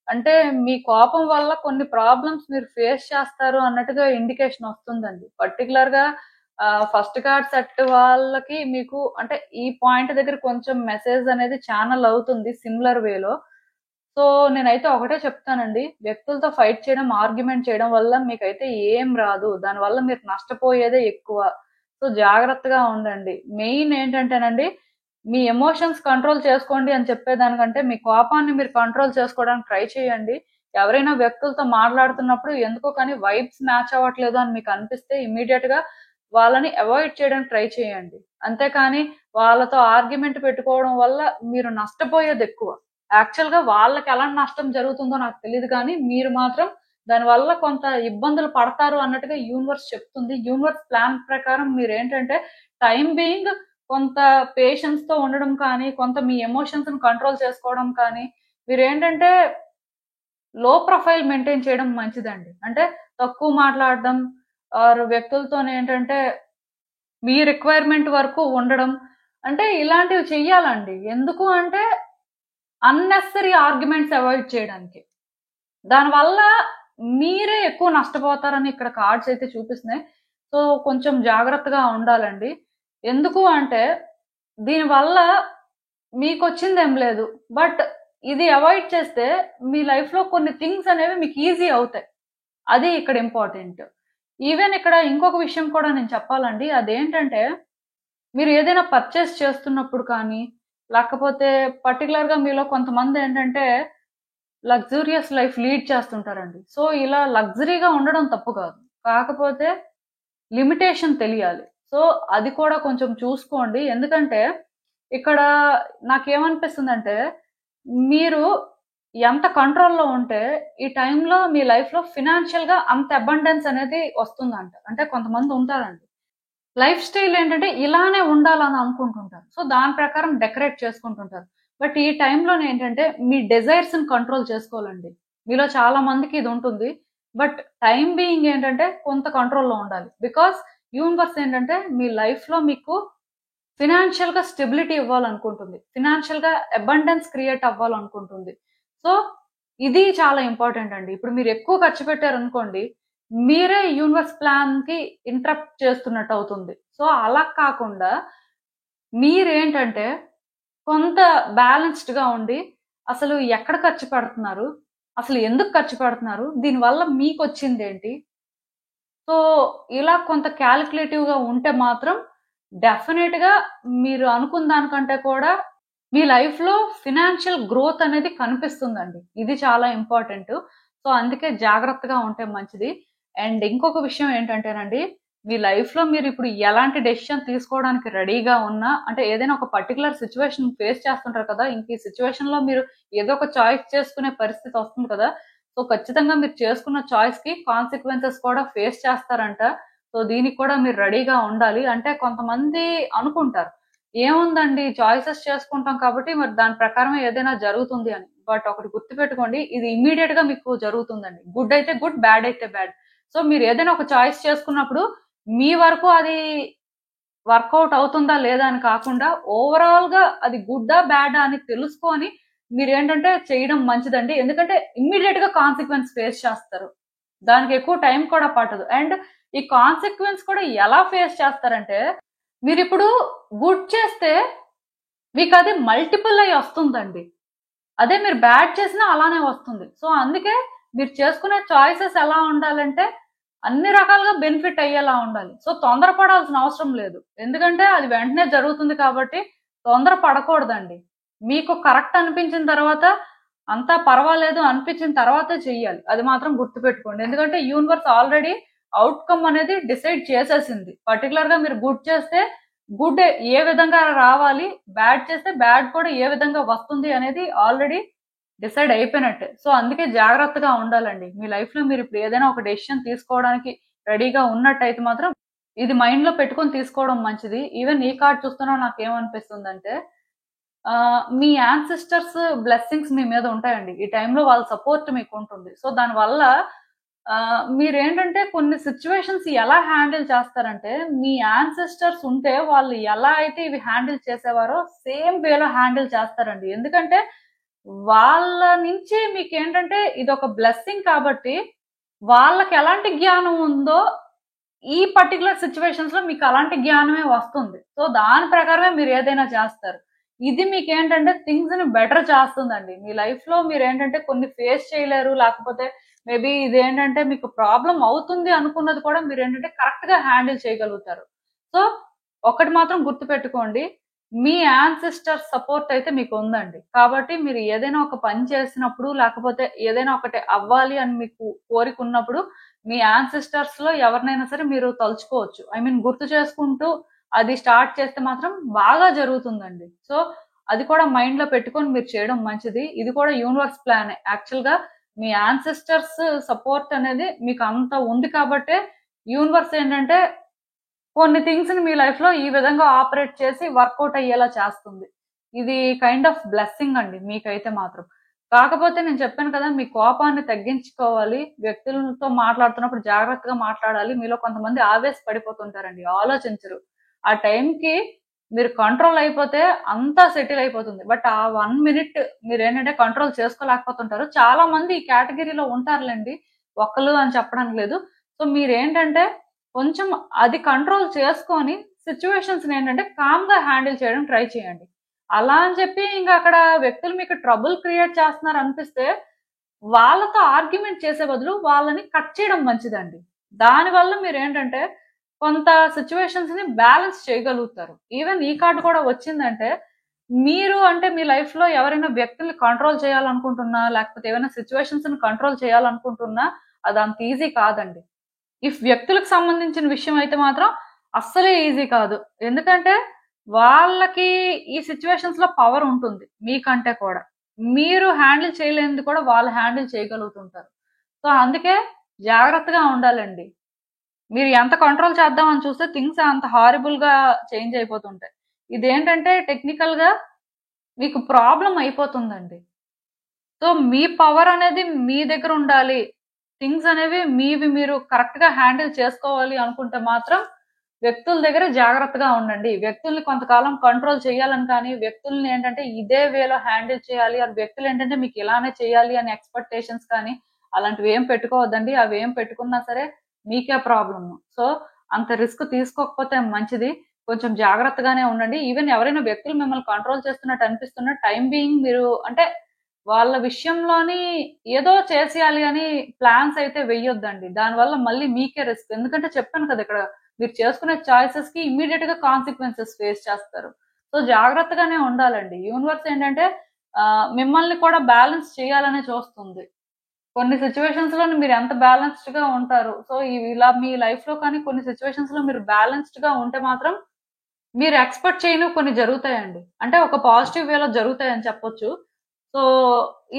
అంటే మీ కోపం వల్ల కొన్ని ప్రాబ్లమ్స్ మీరు ఫేస్ చేస్తారు అన్నట్టుగా ఇండికేషన్ వస్తుందండి. పర్టికులర్ గా ఫస్ట్ కార్డ్ సెట్ వాళ్ళకి మీకు అంటే ఈ పాయింట్ దగ్గర కొంచెం మెసేజ్ అనేది ఛానల్ అవుతుంది సిమిలర్ వేలో. సో నేనైతే ఒకటే చెప్తానండి, వ్యక్తులతో ఫైట్ చేయడం, ఆర్గ్యుమెంట్ చేయడం వల్ల మీకైతే ఏం రాదు. దానివల్ల మీరు నష్టపోయేదే ఎక్కువ. సో జాగ్రత్తగా ఉండండి. మెయిన్ ఏంటంటేనండి, మీ ఎమోషన్స్ కంట్రోల్ చేసుకోండి అని చెప్పేదానికంటే మీ కోపాన్ని మీరు కంట్రోల్ చేసుకోవడానికి ట్రై చేయండి. ఎవరైనా వ్యక్తులతో మాట్లాడుతున్నప్పుడు ఎందుకో కానీ వైబ్స్ మ్యాచ్ అవ్వట్లేదు అని మీకు అనిపిస్తే ఇమ్మీడియట్ గా వాళ్ళని అవాయిడ్ చేయడానికి ట్రై చేయండి. అంతేకాని వాళ్ళతో ఆర్గ్యుమెంట్ పెట్టుకోవడం వల్ల మీరు నష్టపోయేది ఎక్కువ. యాక్చువల్ గా వాళ్ళకి ఎలాంటి నష్టం జరుగుతుందో నాకు తెలియదు కానీ మీరు మాత్రం దానివల్ల కొంత ఇబ్బందులు పడతారు అన్నట్టుగా యూనివర్స్ చెప్తుంది. యూనివర్స్ ప్లాన్ ప్రకారం మీరు ఏంటంటే టైం బీయింగ్ కొంత పేషెన్స్ తో ఉండడం కానీ, కొంత మీ ఎమోషన్స్ ని కంట్రోల్ చేసుకోవడం కానీ, మీరేంటంటే లో ప్రొఫైల్ మెయింటైన్ చేయడం మంచిదండి. అంటే తక్కువ మాట్లాడడం ఆర్ వ్యక్తులతోనేంటంటే మీ రిక్వైర్మెంట్ వరకు ఉండడం. అంటే ఇలాంటివి చెయ్యాలండి. ఎందుకు అంటే అన్నెసెసరీ ఆర్గ్యుమెంట్స్ అవాయిడ్ చేయడానికి. దానివల్ల మీరే ఎక్కువ నష్టపోతారని ఇక్కడ కార్డ్స్ అయితే చూపిస్తున్నాయి. సో కొంచెం జాగ్రత్తగా ఉండాలండి. ఎందుకు అంటే దీనివల్ల మీకొచ్చిందేం లేదు. బట్ ఇది అవాయిడ్ చేస్తే మీ లైఫ్‌లో కొన్ని థింగ్స్ అనేవి మీకు ఈజీ అవుతాయి. అది ఇక్కడ ఇంపార్టెంట్. ఈవెన్ ఇక్కడ ఇంకొక విషయం కూడా నేను చెప్పాలండి. అదేంటంటే మీరు ఏదైనా పర్చేస్ చేస్తున్నప్పుడు కానీ, లేకపోతే పర్టిక్యులర్‌గా మీలో కొంతమందేంటంటే లగ్జూరియస్ లైఫ్ లీడ్ చేస్తుంటారండి. సో ఇలా లగ్జరీగా ఉండడం తప్పు కాదు. కాకపోతే లిమిటేషన్ తెలియాలి. సో అది కూడా కొంచెం చూసుకోండి. ఎందుకంటే ఇక్కడ నాకేమనిపిస్తుందంటే మీరు ఎంత కంట్రోల్‌లో ఉంటే ఈ టైంలో మీ లైఫ్‌లో ఫినాన్షియల్‌గా అంత అబండెన్స్ అనేది వస్తుందంట. అంటే కొంతమంది ఉంటారండి. లైఫ్ స్టైల్ ఏంటంటే ఇలానే ఉండాలని అనుకుంటుంటారు. సో దాని ప్రకారం డెకరేట్ చేసుకుంటుంటారు. బట్ ఈ టైంలోనేంటంటే మీ డిజైర్స్‌ని కంట్రోల్ చేసుకోవాలండి. మీలో చాలా మందికి ఇది ఉంటుంది. బట్ టైమ్ బీయింగ్ ఏంటంటే కొంత కంట్రోల్‌లో ఉండాలి. బికాజ్ యూనివర్స్ ఏంటంటే మీ లైఫ్‌లో మీకు ఫినాన్షియల్‌గా స్టెబిలిటీ ఇవ్వాలనుకుంటుంది. ఫినాన్షియల్‌గా అబండెన్స్ క్రియేట్ అవ్వాలనుకుంటుంది. సో ఇది చాలా ఇంపార్టెంట్ అండి. ఇప్పుడు మీరు ఎక్కువ ఖర్చు పెట్టారనుకోండి, మీరే యూనివర్స్ ప్లాన్‌కి ఇంటరప్ట్ చేస్తున్నట్టు అవుతుంది. సో అలా కాకుండా మీరేంటంటే కొంత బ్యాలెన్స్‌డ్‌గా ఉండి అసలు ఎక్కడ ఖర్చు పెడుతున్నారు? అసలు ఎందుకు ఖర్చు పెడుతున్నారు? దీనివల్ల మీకొచ్చిందేంటి? సో ఇలా కొంత కాలిక్యులేటివ్‌గా ఉంటే మాత్రం డెఫినిట్‌గా మీరు అనుకున్న దానికంటే కూడా మీ లైఫ్‌లో ఫినాన్షియల్ గ్రోత్ అనేది కనిపిస్తుందండి. ఇది చాలా ఇంపార్టెంట్. సో అందుకే జాగ్రత్తగా ఉంటే మంచిది. అండ్ ఇంకొక విషయం ఏంటంటేనండి, మీ లైఫ్‌లో మీరిప్పుడు ఎలాంటి డెసిషన్ తీసుకోవడానికి రెడీగా ఉన్నా అంటే ఏదైనా ఒక పర్టిక్యులర్ సిట్యుయేషన్ ఫేస్ చేస్తుంటారు కదా! ఇంక ఈ సిట్యుయేషన్‌లో మీరు ఏదో ఒక చాయిస్ చేసుకునే పరిస్థితి వస్తుంది కదా! సో ఖచ్చితంగా మీరు చేసుకున్న చాయిస్‌కి కాన్సిక్వెన్సెస్ కూడా ఫేస్ చేస్తారంట. సో దీనికి కూడా మీరు రెడీగా ఉండాలి. అంటే కొంతమంది అనుకుంటారు, ఏముందండి చాయిసెస్ చేసుకుంటాం కాబట్టి మరి దాని ప్రకారమే ఏదైనా జరుగుతుంది అని. బట్ ఒకటి గుర్తుపెట్టుకోండి, ఇది ఇమ్మీడియేట్‌గా మీకు జరుగుతుందండి. గుడ్ అయితే గుడ్, బ్యాడ్ అయితే బ్యాడ్. సో మీరు ఏదైనా ఒక చాయిస్ చేసుకున్నప్పుడు మీ వరకు అది వర్కౌట్ అవుతుందా లేదా అని కాకుండా ఓవరాల్‌గా అది గుడ్డా, బ్యాడా అని తెలుసుకొని మీరేంటంటే చేయడం మంచిదండి. ఎందుకంటే ఇమ్మీడియేట్‌గా కాన్సిక్వెన్స్ ఫేస్ చేస్తారు. దానికి ఎక్కువ టైం కూడా పట్టదు. అండ్ ఈ కాన్సిక్వెన్స్ కూడా ఎలా ఫేస్ చేస్తారంటే మీరిప్పుడు గుడ్ చేస్తే మీకది మల్టిపుల్ అయ్యి వస్తుందండి. అదే మీరు బ్యాడ్ చేసినా అలానే వస్తుంది. సో అందుకే మీరు చేసుకునే చాయిసెస్ ఎలా ఉండాలంటే అన్ని రకాలుగా బెనిఫిట్ అయ్యేలా ఉండాలి. సో తొందరపడాల్సిన అవసరం లేదు. ఎందుకంటే అది వెంటనే జరుగుతుంది కాబట్టి తొందర పడకూడదండి. మీకు కరెక్ట్ అనిపించిన తర్వాత అంతా పర్వాలేదు అనిపించిన తర్వాతే చెయ్యాలి. అది మాత్రం గుర్తుపెట్టుకోండి. ఎందుకంటే యూనివర్స్ ఆల్రెడీ అవుట్‌కమ్ అనేది డిసైడ్ చేసేసింది. పర్టిక్యులర్‌గా మీరు గుడ్ చేస్తే గుడ్ ఏ విధంగా రావాలి, బ్యాడ్ చేస్తే బ్యాడ్ కూడా ఏ విధంగా వస్తుంది అనేది ఆల్రెడీ డిసైడ్ అయిపోయినట్టే. సో అందుకే జాగ్రత్తగా ఉండాలండి. మీ లైఫ్‌లో మీరిప్పుడు ఏదైనా ఒక డెసిషన్ తీసుకోవడానికి రెడీగా ఉన్నట్టయితే మాత్రం ఇది మైండ్‌లో పెట్టుకొని తీసుకోవడం మంచిది. ఈవెన్ ఈ కార్డ్ చూస్తున్నా నాకేమనిపిస్తుందంటే మీ యాన్సిస్టర్స్ బ్లెస్సింగ్స్ మీ మీద ఉంటాయండి. ఈ టైంలో వాళ్ళ సపోర్ట్ మీకుంటుంది. సో దానివల్ల మీరేంటంటే కొన్ని సిట్యుయేషన్స్ ఎలా హ్యాండిల్ చేస్తారంటే, మీ యాన్సిస్టర్స్ ఉంటే వాళ్ళు ఎలా అయితే ఇవి హ్యాండిల్ చేసేవారో సేమ్ వేలో హ్యాండిల్ చేస్తారండి. ఎందుకంటే వాళ్ళ నుంచి మీకేంటంటే ఇదొక బ్లెస్సింగ్ కాబట్టి వాళ్ళకి ఎలాంటి జ్ఞానం ఉందో ఈ పర్టిక్యులర్ సిట్యుయేషన్స్ లో మీకు అలాంటి జ్ఞానమే వస్తుంది. సో దాని ప్రకారమే మీరు ఏదైనా చేస్తారు. ఇది మీకేంటంటే థింగ్స్ ని బెటర్ చేస్తుందండి. మీ లైఫ్ లో మీరేంటంటే కొన్ని ఫేస్ చేయలేరు, లేకపోతే మేబీ ఇదేంటంటే మీకు ప్రాబ్లం అవుతుంది అనుకున్నది కూడా మీరేంటంటే కరెక్ట్ గా హ్యాండిల్ చేయగలుగుతారు. సో ఒకటి మాత్రం గుర్తుపెట్టుకోండి, మీ యాన్సిస్టర్ సపోర్ట్ అయితే మీకు ఉందండి. కాబట్టి మీరు ఏదైనా ఒక పని చేసినప్పుడు, లేకపోతే ఏదైనా ఒకటి అవ్వాలి అని మీకు కోరిక ఉన్నప్పుడు, మీ యాన్సిస్టర్స్ లో ఎవరినైనా సరే మీరు తలుచుకోవచ్చు. ఐ మీన్ గుర్తు చేసుకుంటూ అది స్టార్ట్ చేస్తే మాత్రం బాగా జరుగుతుందండి. సో అది కూడా మైండ్ లో పెట్టుకొని మీరు చేయడం మంచిది. ఇది కూడా యూనివర్స్ ప్లానే. యాక్చువల్ గా మీ యాన్సిస్టర్స్ సపోర్ట్ అనేది మీకు అంత ఉంది కాబట్టే యూనివర్స్ ఏంటంటే కొన్ని థింగ్స్ ని మీ లైఫ్ లో ఈ విధంగా ఆపరేట్ చేసి వర్కౌట్ అయ్యేలా చేస్తుంది. ఇది కైండ్ ఆఫ్ బ్లెస్సింగ్ అండి మీకైతే మాత్రం. కాకపోతే నేను చెప్పాను కదా, మీ కోపాన్ని తగ్గించుకోవాలి. వ్యక్తులతో మాట్లాడుతున్నప్పుడు జాగ్రత్తగా మాట్లాడాలి. మీలో కొంతమంది ఆవేశ పడిపోతుంటారండి, ఆలోచించరు. ఆ టైంకి మీరు కంట్రోల్ అయిపోతే అంతా సెటిల్ అయిపోతుంది. బట్ ఆ 1 మినిట్ మీరేంటంటే కంట్రోల్ చేసుకోలేకపోతుంటారు. చాలా మంది ఈ కేటగిరీలో ఉంటారులేండి, ఒక్కళ్ళు అని చెప్పడానికి లేదు. సో మీరేంటంటే కొంచెం అది కంట్రోల్ చేసుకొని సిచ్యువేషన్స్ ఏంటంటే కామ్ గా హ్యాండిల్ చేయడం ట్రై చేయండి. అలా అని చెప్పి ఇంకా అక్కడ వ్యక్తులు మీకు ట్రబుల్ క్రియేట్ చేస్తున్నారు అనిపిస్తే వాళ్ళతో ఆర్గ్యుమెంట్ చేసే బదులు వాళ్ళని కట్ చేయడం మంచిదండి. దానివల్ల మీరు ఏంటంటే కొంత సిచ్యువేషన్స్ ని బ్యాలెన్స్ చేయగలుగుతారు. ఈవెన్ ఈ కార్డు కూడా వచ్చిందంటే మీరు అంటే మీ లైఫ్ లో ఎవరైనా వ్యక్తుల్ని కంట్రోల్ చేయాలనుకుంటున్నా, లేకపోతే ఏమైనా సిచ్యువేషన్స్ ని కంట్రోల్ చేయాలనుకుంటున్నా అది అంత ఈజీ కాదండి. ఇఫ్ వ్యక్తులకు సంబంధించిన విషయం అయితే మాత్రం అస్సలే ఈజీ కాదు. ఎందుకంటే వాళ్ళకి ఈ సిచ్యువేషన్స్ లో పవర్ ఉంటుంది మీకంటే కూడా. మీరు హ్యాండిల్ చేయలేనిది కూడా వాళ్ళు హ్యాండిల్ చేయగలుగుతుంటారు. సో అందుకే జాగ్రత్తగా ఉండాలండి. మీరు ఎంత కంట్రోల్ చేద్దామని చూస్తే థింగ్స్ అంత హారిబుల్ గా చేంజ్ అయిపోతుంటాయి. ఇదేంటంటే టెక్నికల్ గా మీకు ప్రాబ్లం అయిపోతుందండి. సో మీ పవర్ అనేది మీ దగ్గర ఉండాలి. థింగ్స్ అనేవి మీవి మీరు కరెక్ట్ గా హ్యాండిల్ చేసుకోవాలి అనుకుంటే మాత్రం వ్యక్తుల దగ్గర జాగ్రత్తగా ఉండండి. వ్యక్తుల్ని కొంతకాలం కంట్రోల్ చేయాలని కానీ, వ్యక్తుల్ని ఏంటంటే ఇదే వేలో హ్యాండిల్ చేయాలి, ఆ వ్యక్తులు ఏంటంటే మీకు ఇలానే చేయాలి అనే ఎక్స్పెక్టేషన్స్ కానీ అలాంటివి ఏం పెట్టుకోవద్దండి. అవి ఏం పెట్టుకున్నా సరే మీకే ప్రాబ్లమ్. సో అంత రిస్క్ తీసుకోకపోతే మంచిది. కొంచెం జాగ్రత్తగానే ఉండండి. ఈవెన్ ఎవరైనా వ్యక్తులు మిమ్మల్ని కంట్రోల్ చేస్తున్నట్టు అనిపిస్తున్న టైం బీయింగ్ మీరు అంటే వాళ్ళ విషయంలోని ఏదో చేసేయాలి అని ప్లాన్స్ అయితే వెయ్యొద్దండి. దానివల్ల మళ్ళీ మీకే రిస్క్. ఎందుకంటే చెప్పాను కదా, ఇక్కడ మీరు చేసుకునే చాయిసెస్ కి ఇమ్మీడియట్ గా కాన్సిక్వెన్సెస్ ఫేస్ చేస్తారు. సో జాగ్రత్తగానే ఉండాలండి. యూనివర్స్ ఏంటంటే మిమ్మల్ని కూడా బ్యాలెన్స్ చేయాలనే చూస్తుంది. కొన్ని సిచ్యువేషన్స్ లో మీరు ఎంత బ్యాలెన్స్డ్ గా ఉంటారు. సో ఇలా మీ లైఫ్ లో కానీ కొన్ని సిచ్యువేషన్స్ లో మీరు బ్యాలెన్స్డ్ గా ఉంటే మాత్రం మీరు ఎక్స్పెక్ట్ చేయనివి కొన్ని జరుగుతాయండి. అంటే ఒక పాజిటివ్ వేలో జరుగుతాయని చెప్పొచ్చు. సో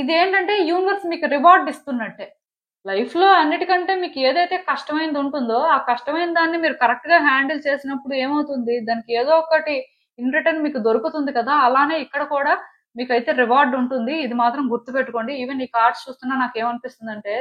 ఇదేంటంటే యూనివర్స్ మీకు రివార్డ్ ఇస్తున్నట్టే. లైఫ్ లో అన్నిటికంటే మీకు ఏదైతే కష్టమైనది ఉంటుందో ఆ కష్టమైన దాన్ని మీరు కరెక్ట్ గా హ్యాండిల్ చేసినప్పుడు ఏమవుతుంది, దానికి ఏదో ఒకటి ఇన్ రిటర్న్ మీకు దొరుకుతుంది కదా. అలానే ఇక్కడ కూడా మీకైతే రివార్డ్ ఉంటుంది. ఇది మాత్రం గుర్తుపెట్టుకోండి. ఈవెన్ ఈ కార్డ్స్ చూస్తున్నా నాకు ఏమనిపిస్తుంది అంటే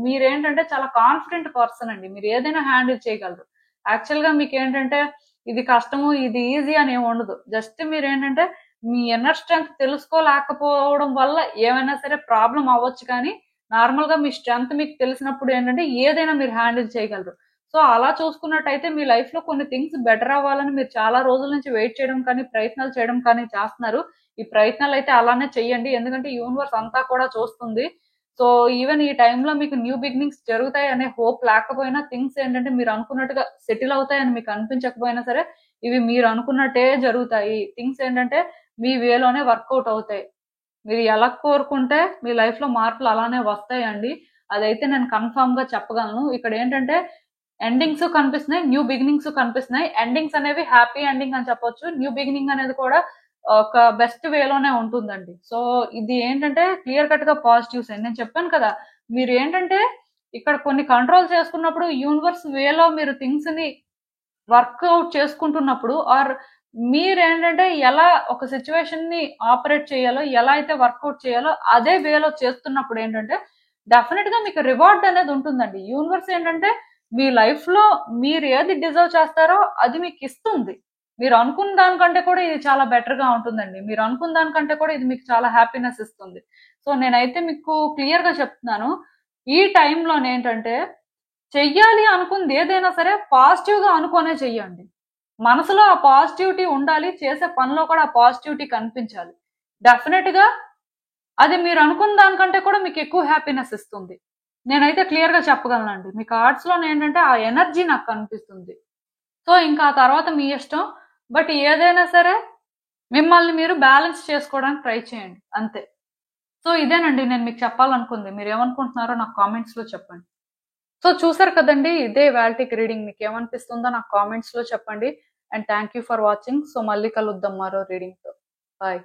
మీరేంటంటే చాలా కాన్ఫిడెంట్ పర్సన్ అండి. మీరు ఏదైనా హ్యాండిల్ చేయగలరు. యాక్చువల్ గా మీకు ఏంటంటే ఇది కష్టము ఇది ఈజీ అని ఏమి ఉండదు. జస్ట్ మీరేంటంటే మీ ఇన్నర్ స్ట్రెంగ్త్ తెలుసుకోలేకపోవడం వల్ల ఏమైనా సరే ప్రాబ్లం అవ్వచ్చు, కానీ నార్మల్ గా మీ స్ట్రెంగ్త్ మీకు తెలిసినప్పుడు ఏంటంటే ఏదైనా మీరు హ్యాండిల్ చేయగలరు. సో అలా చూసుకున్నట్టయితే మీ లైఫ్ లో కొన్ని థింగ్స్ బెటర్ అవ్వాలని మీరు చాలా రోజుల నుంచి వెయిట్ చేయడం కానీ ప్రయత్నాలు చేయడం కానీ చేస్తున్నారు. ఈ ప్రయత్నాలు అయితే అలానే చెయ్యండి. ఎందుకంటే యూనివర్స్ అంతా కూడా చూస్తుంది. సో ఈవెన్ ఈ టైంలో మీకు న్యూ బిగినింగ్స్ జరుగుతాయి అనే హోప్ లేకపోయినా థింగ్స్ ఏంటంటే మీరు అనుకున్నట్టుగా సెటిల్ అవుతాయని మీకు అనిపించకపోయినా సరే ఇవి మీరు అనుకున్నట్టే జరుగుతాయి. థింగ్స్ ఏంటంటే మీ వేలోనే వర్కౌట్ అవుతాయి. మీరు ఎలా కోరుకుంటే మీ లైఫ్ లో మార్పులు అలానే వస్తాయండి. అదైతే నేను కన్ఫర్మ్ గా చెప్పగలను. ఇక్కడ ఏంటంటే ఎండింగ్స్ కనిపిస్తున్నాయి, న్యూ బిగినింగ్స్ కనిపిస్తున్నాయి. ఎండింగ్స్ అనేవి హ్యాపీ ఎండింగ్ అని చెప్పొచ్చు. న్యూ బిగినింగ్ అనేది కూడా ఒక బెస్ట్ వేలోనే ఉంటుందండి. సో ఇది ఏంటంటే క్లియర్ కట్ గా పాజిటివ్స్ అండి. నేను చెప్పాను కదా, మీరు ఏంటంటే ఇక్కడ కొన్ని కంట్రోల్ చేసుకున్నప్పుడు యూనివర్స్ వేలో మీరు థింగ్స్ ని వర్కౌట్ చేసుకుంటున్నప్పుడు ఆర్ మీరేంటంటే ఎలా ఒక సిచ్యువేషన్ ని ఆపరేట్ చేయాలో, ఎలా అయితే వర్కౌట్ చేయాలో అదే వేలో చేస్తున్నప్పుడు ఏంటంటే డెఫినెట్ గా మీకు రివార్డ్ అనేది ఉంటుందండి. యూనివర్స్ ఏంటంటే మీ లైఫ్ లో మీరు ఏది డిజర్వ్ చేస్తారో అది మీకు ఇస్తుంది. మీరు అనుకున్న దానికంటే కూడా ఇది చాలా బెటర్ గా ఉంటుందండి. మీరు అనుకున్న దానికంటే కూడా ఇది మీకు చాలా హ్యాపీనెస్ ఇస్తుంది. సో నేనైతే మీకు క్లియర్ గా చెప్తున్నాను, ఈ టైంలోనే ఏంటంటే చెయ్యాలి అనుకుంది ఏదైనా సరే పాజిటివ్ గా అనుకోనే చెయ్యండి. మనసులో ఆ పాజిటివిటీ ఉండాలి, చేసే పనిలో కూడా ఆ పాజిటివిటీ కనిపించాలి. డెఫినెట్గా అది మీరు అనుకున్న దానికంటే కూడా మీకు ఎక్కువ హ్యాపీనెస్ ఇస్తుంది. నేనైతే క్లియర్గా చెప్పగలనండి. మీ కార్డ్స్లో ఏంటంటే ఆ ఎనర్జీ నాకు కనిపిస్తుంది. సో ఇంకా ఆ తర్వాత మీ ఇష్టం. బట్ ఏదైనా సరే మిమ్మల్ని మీరు బ్యాలెన్స్ చేసుకోవడానికి ట్రై చేయండి అంతే. సో ఇదేనండి నేను మీకు చెప్పాలనుకుంది. మీరు ఏమనుకుంటున్నారో నాకు కామెంట్స్లో చెప్పండి. సో చూసారు కదండి, ఇదే ఇవాల్టికి రీడింగ్. మీకు ఏమనిపిస్తుందో నాకు కామెంట్స్లో చెప్పండి. And thank you for watching. So మళ్ళీ కలుద్దాం మరో రీడింగ్తో. బాయ్.